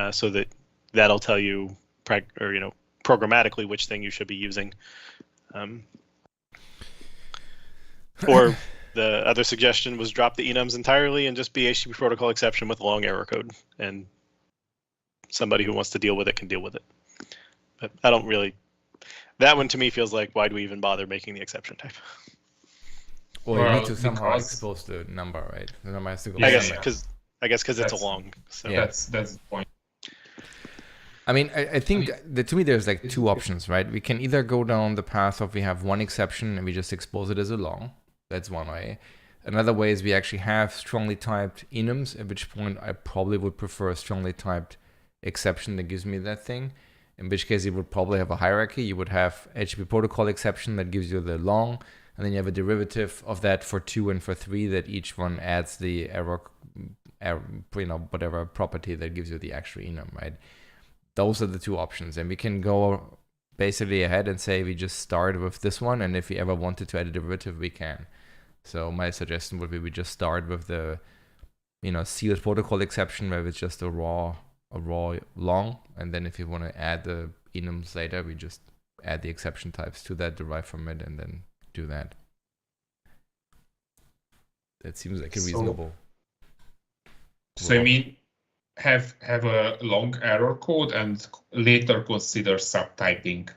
so that that'll tell you, programmatically which thing you should be using. Or the other suggestion was drop the enums entirely and just be HTTP protocol exception with long error code, and somebody who wants to deal with it can deal with it. But I don't really, that one to me feels like, why do we even bother making the exception type? Well, you need to somehow expose the number, right? The number has to go. I guess because it's a long. So. Yeah. That's the point. I mean, I think that to me there's like two options, right? We can either go down the path of we have one exception and we just expose it as a long. That's one way. Another way is we actually have strongly typed enums, at which point I probably would prefer a strongly typed exception that gives me that thing. In which case you would probably have a hierarchy. You would have HTTP protocol exception that gives you the long, and then you have a derivative of that for 2 and for 3 that each one adds the error, whatever property that gives you the actual enum, right? Those are the two options, and we can go basically ahead and say we just start with this one, and if we ever wanted to add a derivative, we can. So my suggestion would be we just start with the, sealed protocol exception where it's just a raw long, and then if you want to add the enums later, we just add the exception types to that, derive from it, and then do that. That seems like a reasonable. So you mean have a long error code and later consider subtyping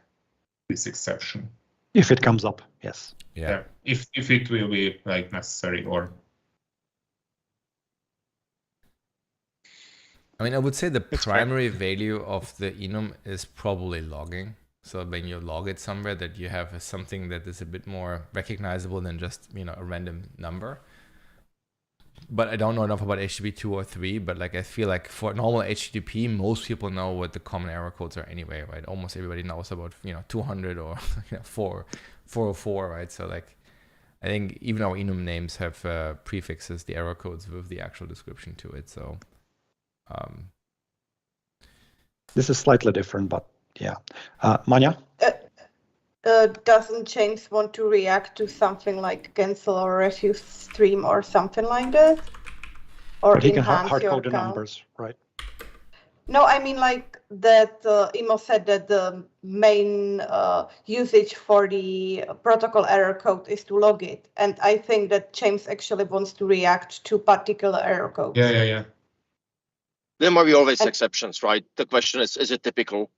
this exception? If it comes up, yes. Yeah. If it will be like necessary, or. I mean, I would say the primary value of the enum is probably logging. So when you log it somewhere, that you have something that is a bit more recognizable than just, a random number. But I don't know enough about HTTP 2 or 3, but like I feel like for normal HTTP, most people know what the common error codes are anyway, right? Almost everybody knows about, 200 or 404, right? So like, I think even our enum names have prefixes, the error codes with the actual description to it. So this is slightly different, but yeah. Manya? Doesn't James want to react to something like cancel or refuse stream or something like that? Or but he can enhance hard your code the account? numbers, right? No, I mean like that Imo said that the main usage for the protocol error code is to log it. And I think that James actually wants to react to particular error codes. Yeah. There might be always exceptions, right? The question is it typical?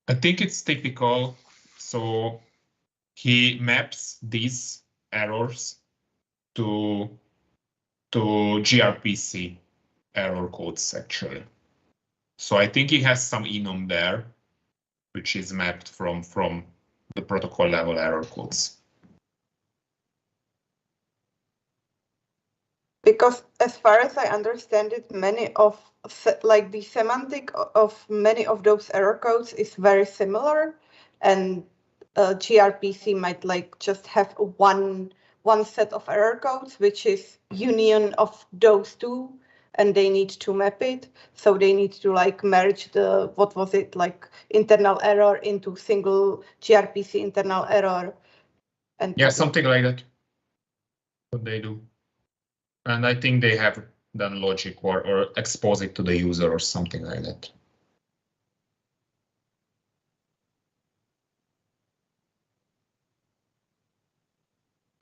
I think it's typical. So he maps these errors to gRPC error codes actually. So I think he has some enum there, which is mapped from the protocol level error codes. Because as far as I understand it, the semantic of many of those error codes is very similar, and gRPC might like just have one set of error codes, which is union of those two, and they need to map it. So they need to like merge the, what was it, like internal error into single gRPC internal error. And yeah, something like that. What they do. And I think they have done logic or expose it to the user or something like that.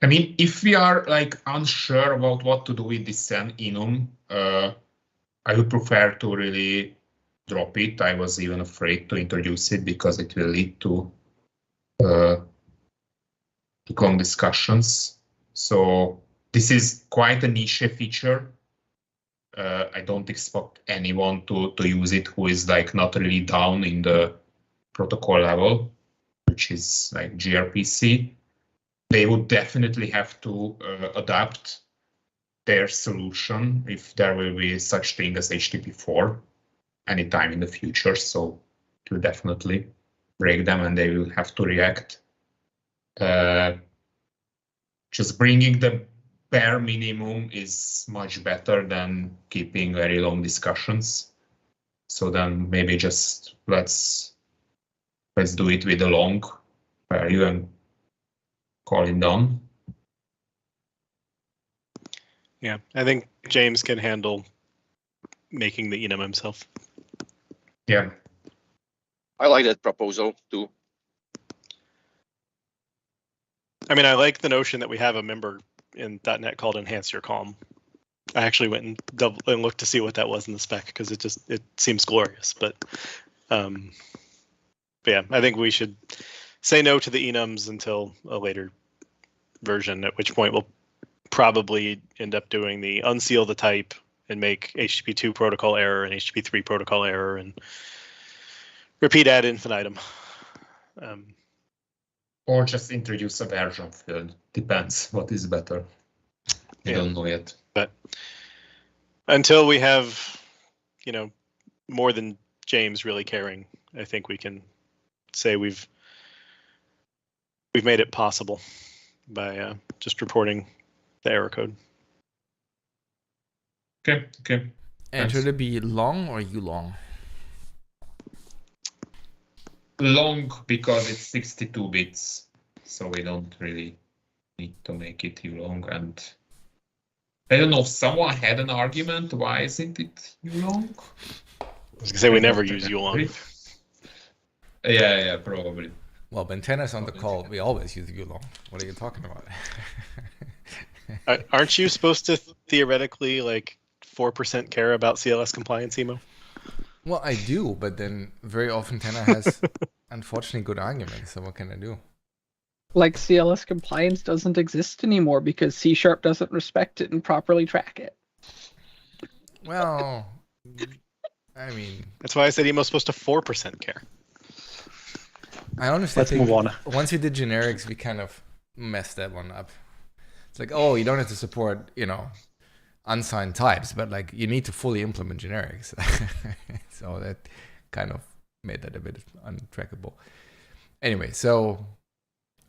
I mean, if we are like unsure about what to do with this enum, I would prefer to really drop it. I was even afraid to introduce it because it will lead to long discussions. So this is quite a niche feature. I don't expect anyone to use it who is like not really down in the protocol level, which is like gRPC. They would definitely have to adapt their solution if there will be such thing as HTTP4 anytime in the future. So it will definitely break them and they will have to react. Just bringing the bare minimum is much better than keeping very long discussions. So then maybe just let's do it with a long value and call it done. Yeah, I think James can handle making the enum himself. Yeah. I like that proposal too. I mean, I like the notion that we have a member in .NET called Enhance Your COM. I actually went and looked to see what that was in the spec because it seems glorious. But yeah, I think we should say no to the enums until a later version, at which point we'll probably end up doing the unseal the type and make HTTP2 protocol error and HTTP3 protocol error and repeat ad infinitum. Or just introduce a version field. Depends what is better. I don't know yet. But until we have, more than James really caring, I think we can say we've made it possible by just reporting the error code. Okay. And Thanks. should it be long or long? Long because it's 62 bits, so we don't really need to make it too long. And I don't know if someone had an argument. Why isn't it too long? I was gonna say we never use long. Yeah, probably. Well, Bentena's on the call. We always use long. What are you talking about? Aren't you supposed to theoretically 4% care about CLS compliance, Emo? Well, I do, but then very often Tena has unfortunately good arguments. So what can I do? Like CLS compliance doesn't exist anymore because C# doesn't respect it and properly track it. Well, I mean, that's why I said Emo's supposed to 4% care. I honestly Let's think move on. Once we did generics, we kind of messed that one up. It's like, oh, you don't have to support, unsigned types, but you need to fully implement generics. So that kind of made that a bit untrackable. Anyway, so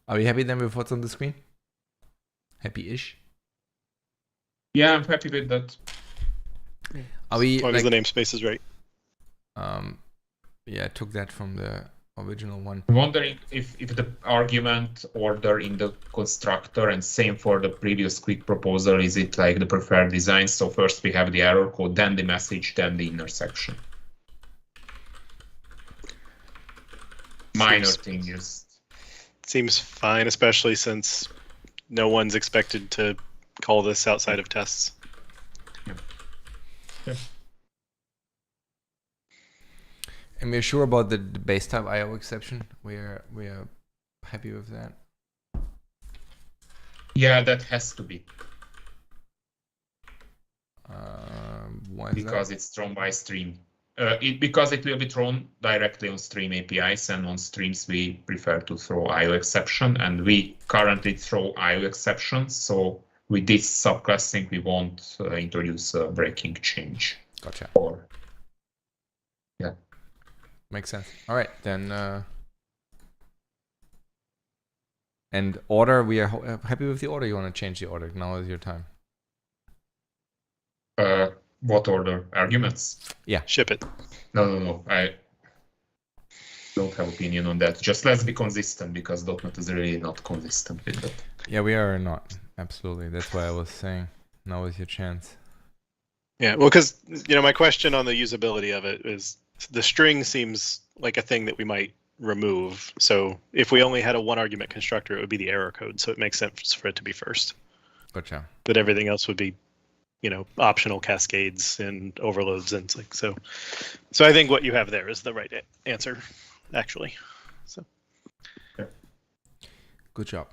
are we happy then with what's on the screen? Happy-ish? Yeah, I'm happy with that. Are we, as long as the namespace is right. Yeah, I took that from the original one. I'm wondering if the argument order in the constructor and same for the previous QUIC proposal, is it like the preferred design? So first we have the error code, then the message, then the intersection. Minor thing just seems fine, especially since no one's expected to call this outside of tests. Yeah. And we're sure about the base type IO exception. We're happy with that. Yeah, that has to be. Why is because that? it's thrown by stream. Because it will be thrown directly on stream APIs, and on streams we prefer to throw IO exception, and we currently throw IO exceptions. So with this subclassing, we won't introduce a breaking change. Gotcha. Or yeah. Makes sense. All right, then And order, we are happy with the order. You want to change the order? Now is your time. What order? Arguments? Yeah. Ship it. No. I don't have opinion on that. Just let's be consistent, because .NET is really not consistent with that. Yeah, we are not. Absolutely. That's why I was saying now is your chance. Yeah, well, because my question on the usability of it is the string seems like a thing that we might remove. So if we only had a one argument constructor, it would be the error code. So it makes sense for it to be first. Gotcha. But everything else would be, optional cascades and overloads and it's so. So I think what you have there is the right answer, actually. So. Yeah. Good job.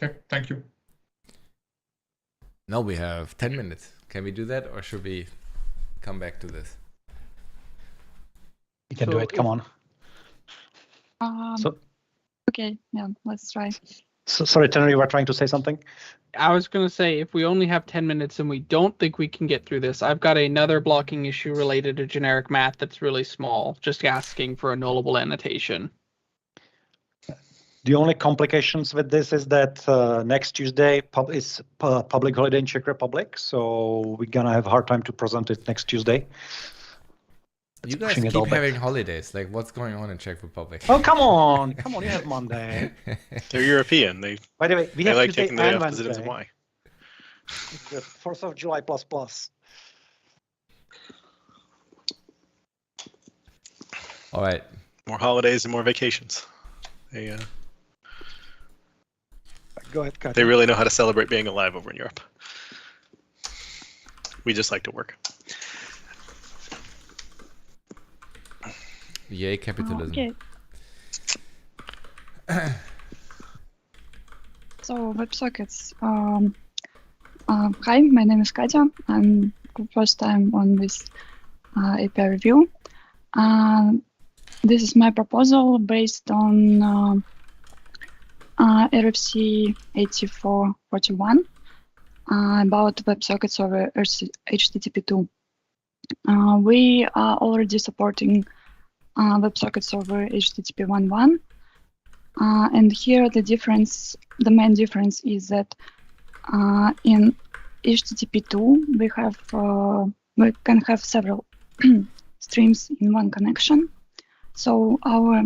Okay, thank you. Now we have 10 minutes. Can we do that, or should we come back to this? You can do it. Come on. Okay, yeah, let's try. So, sorry, Tanner, you were trying to say something? I was going to say, if we only have 10 minutes and we don't think we can get through this, I've got another blocking issue related to generic math that's really small, just asking for a nullable annotation. The only complications with this is that next Tuesday is public holiday in Czech Republic, so we're gonna have a hard time to present it next Tuesday. You guys keep having holidays. Like, what's going on in Czech Republic? Oh, come on, you have Monday. They're European. By the way, we have like Tuesday taking the day and off because it ends in Wednesday. Y. It's the 4th of July plus. All right. More holidays and more vacations. They Go ahead, Katya. They really know how to celebrate being alive over in Europe. We just like to work. Yay, capitalism. Okay. So WebSockets. Hi, my name is Katya. I'm first time on this API review. This is my proposal based on RFC 8441 about WebSockets over HTTP2. We are already supporting WebSockets over HTTP 1.1, and here the main difference is that in HTTP2 we can have several streams in one connection. So our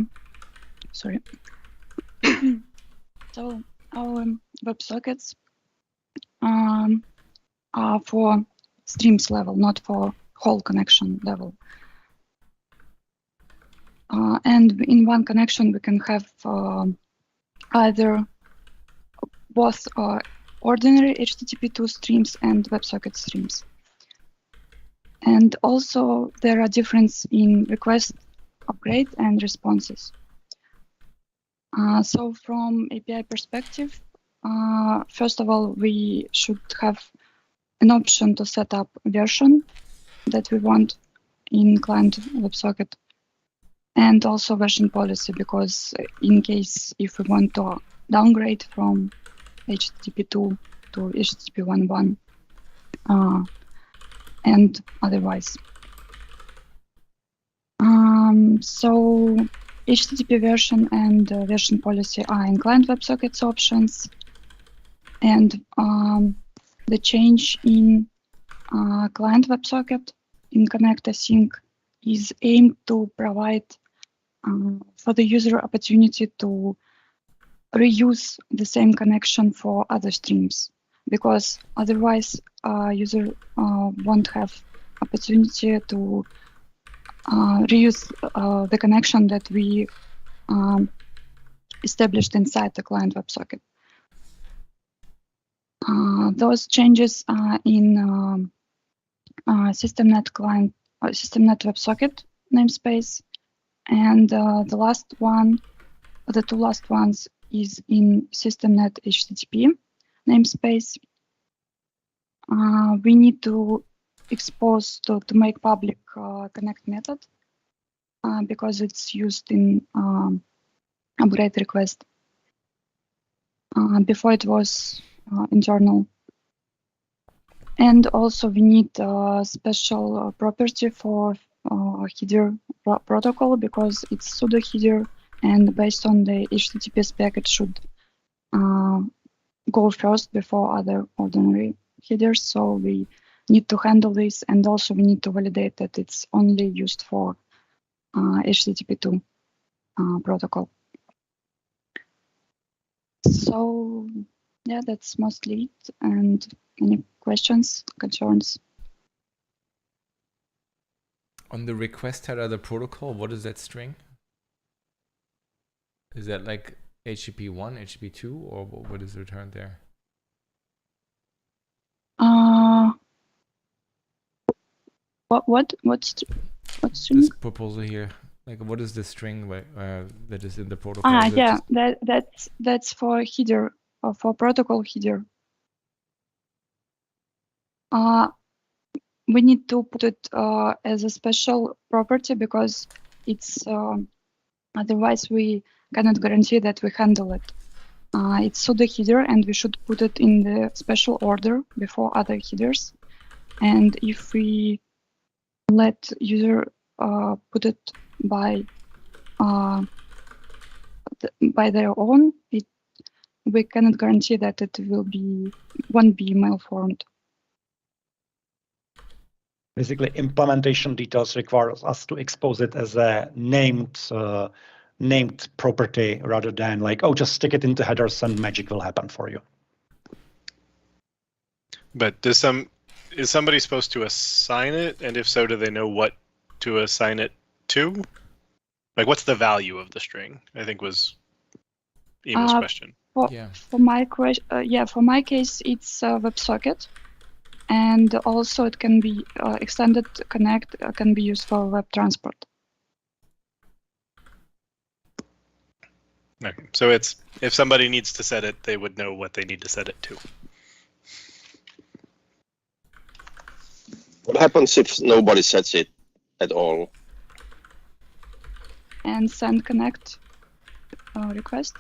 WebSockets are for streams level, not for whole connection level. And in one connection, we can have either both ordinary HTTP2 streams and WebSocket streams. And also, there are differences in request, upgrade, and responses. So from API perspective, first of all, we should have an option to set up a version that we want in client WebSocket, and also version policy, because in case if we want to downgrade from HTTP 2 to HTTP 1.1 and otherwise. So HTTP version and version policy are in client WebSockets options, and the change in client WebSocket in Connect Async is aimed to provide for the user opportunity to reuse the same connection for other streams, because otherwise user won't have opportunity to reuse the connection that we established inside the client WebSocket. Those changes are in SystemNet client, SystemNet WebSocket namespace, and the two last ones is in SystemNet HTTP namespace. We need to expose to make public connect method because it's used in upgrade request. Before it was internal. And also we need a special property for header protocol, because it's pseudo header, and based on the HTTP spec it should go first before other ordinary headers. So we need to handle this, and also we need to validate that it's only used for HTTP2 protocol. So yeah, that's mostly it. And any questions, concerns? On the request header, the protocol, what is that string? Is that like HTTP1, HTTP2, or what is returned there? What's string? This proposal here, like what is the string that is in the protocol? Yeah, that's for header, or for protocol header. We need to put it as a special property because it's otherwise we cannot guarantee that we handle it. It's pseudo header, and we should put it in the special order before other headers. And if we let user put it by their own, we cannot guarantee that it won't be malformed. Basically, implementation details requires us to expose it as a named property rather than like, oh, just stick it into headers and magic will happen for you. But is somebody supposed to assign it? And if so, do they know what to assign it to? Like, what's the value of the string? I think was Ema's question. For my for my case, it's a WebSocket. And also it can be extended connect can be used for web transport. Okay, so it's if somebody needs to set it, they would know what they need to set it to. What happens if nobody sets it at all? And send connect request.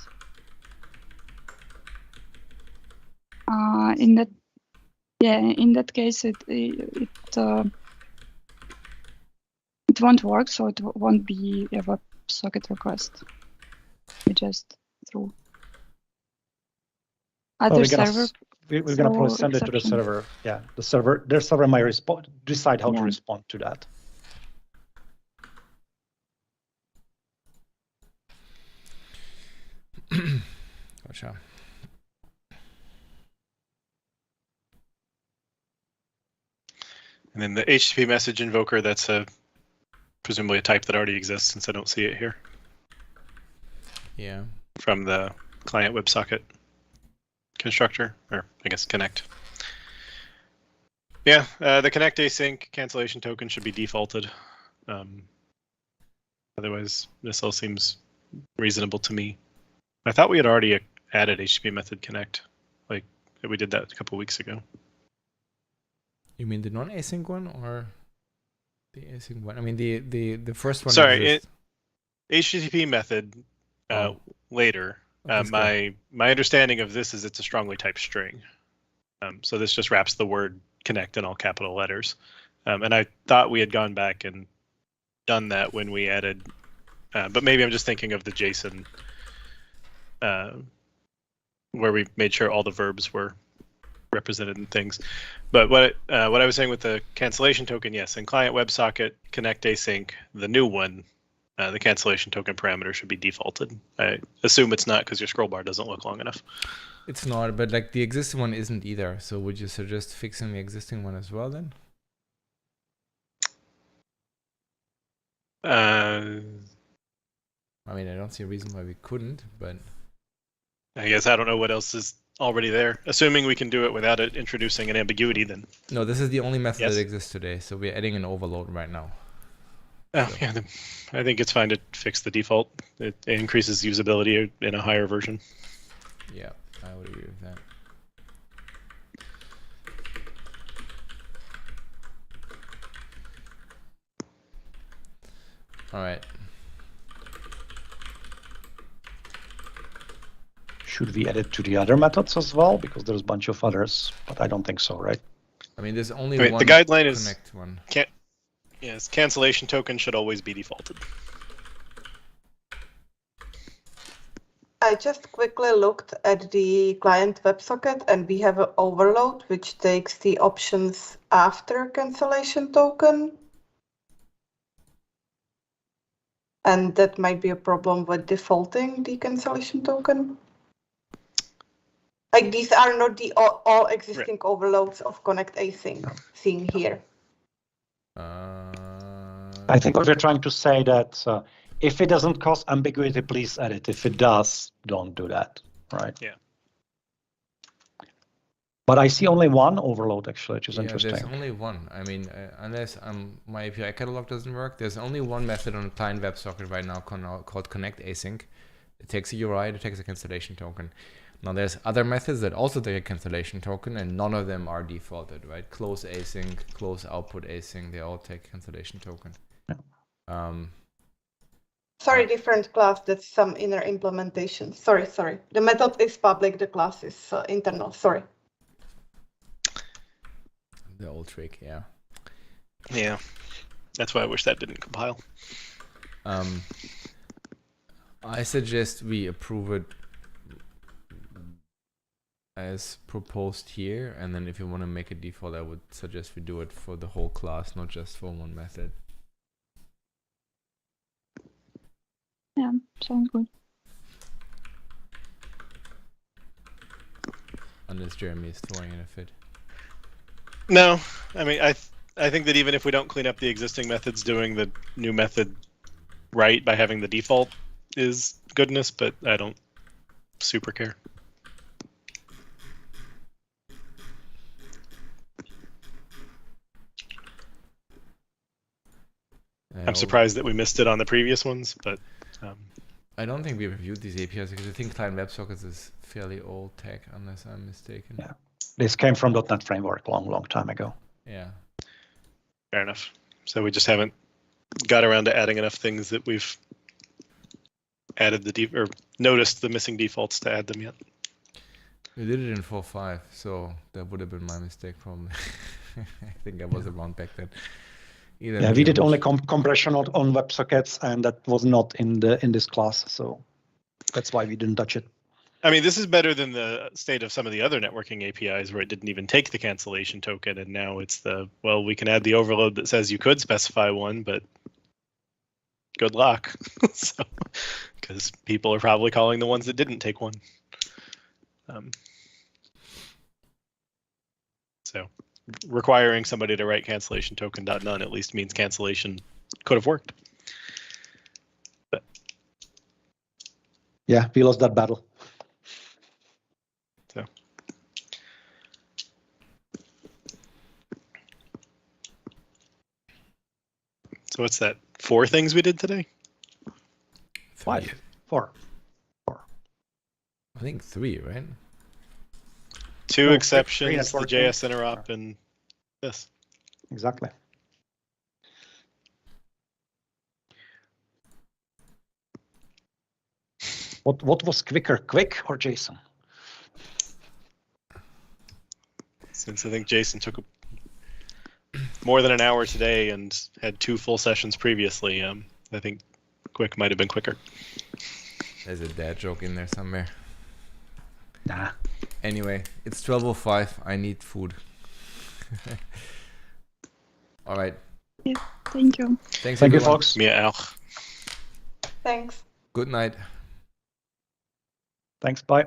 In that case, it won't work, so it won't be a WebSocket request. We just through other server. We're gonna probably send it to the server. Yeah, their server might decide how to respond to that. Gotcha. And then the HTTP message invoker, that's presumably a type that already exists, since I don't see it here. Yeah. From the client WebSocket constructor, or I guess connect. Yeah, the connect async cancellation token should be defaulted. Otherwise, this all seems reasonable to me. I thought we had already added HTTP method connect, like we did that a couple weeks ago. You mean the non-async one or the async one? I mean the first one. Sorry, HTTP method later. My understanding of this is it's a strongly typed string. So this just wraps the word connect in all capital letters. And I thought we had gone back and done that when we added, but maybe I'm just thinking of the JSON where we made sure all the verbs were represented in things. But what I was saying with the cancellation token, yes, in client WebSocket connect async, the new one, the cancellation token parameter should be defaulted. I assume it's not because your scroll bar doesn't look long enough. It's not, but like the existing one isn't either. So would you suggest fixing the existing one as well then? I mean, I don't see a reason why we couldn't, but I guess I don't know what else is already there. Assuming we can do it without it introducing an ambiguity, then. No, this is the only method that exists today. So we're adding an overload right now. Oh, yeah, I think it's fine to fix the default. It increases usability in a higher version. Yeah, I would agree with that. All right. Should we add it to the other methods as well? Because there's a bunch of others, but I don't think so, right? I mean, there's only one. The guideline is connect one. Yes, cancellation token should always be defaulted. I just quickly looked at the client WebSocket, and we have an overload which takes the options after cancellation token. And that might be a problem with defaulting the cancellation token. Like these are not the all existing overloads of Connect Async seen here. I think what we're trying to say that if it doesn't cause ambiguity, please add it. If it does, don't do that, right? Yeah. But I see only one overload actually, which is Yeah, interesting. there's only one. I mean, unless my API catalog doesn't work, there's only one method on the client WebSocket right now called Connect Async. It takes a URI, it takes a cancellation token. Now there's other methods that also take a cancellation token, and none of them are defaulted, right? Close async, close output async, they all take cancellation token. Sorry, different class. That's some inner implementation. Sorry. The method is public, the class is internal. Sorry. The old trick, yeah. Yeah, that's why I wish that didn't compile. I suggest we approve it as proposed here, and then if you want to make a default, I would suggest we do it for the whole class, not just for one method. Yeah, sounds good. Unless Jeremy is throwing in a fit. No, I mean, I think that even if we don't clean up the existing methods, doing the new method right by having the default is goodness, but I don't super care. I'm surprised that we missed it on the previous ones, but I don't think we reviewed these APIs because I think client WebSockets is fairly old tech, unless I'm mistaken. Yeah, this came from .NET Framework long time ago. Yeah. Fair enough. So we just haven't got around to adding enough things that we've added or noticed the missing defaults to add them yet. We did it in 4.5, so that would have been my mistake probably. I think I was around back then. Yeah, we did only compression on WebSockets, and that was not in this class, so that's why we didn't touch it. I mean, this is better than the state of some of the other networking APIs where it didn't even take the cancellation token, and now it's well, we can add the overload that says you could specify one, but good luck. So, because people are probably calling the ones that didn't take one. So requiring somebody to write cancellation token.none at least means cancellation could have worked. But yeah, we lost that battle. So what's that? 4 things we did today? 5. 4. I think 3, right? 2 exceptions, the networking. JS interop, and this. Exactly. What was quicker, QUIC or JSON? Since I think Jason took more than an hour today and had 2 full sessions previously, I think QUIC might have been quicker. There's a dad joke in there somewhere. Nah. Anyway, it's 12:05. I need food. All right. Yeah, thank you. Thanks, Thank you, everyone. folks. Mir auch. Thanks. Good night. Thanks. Bye.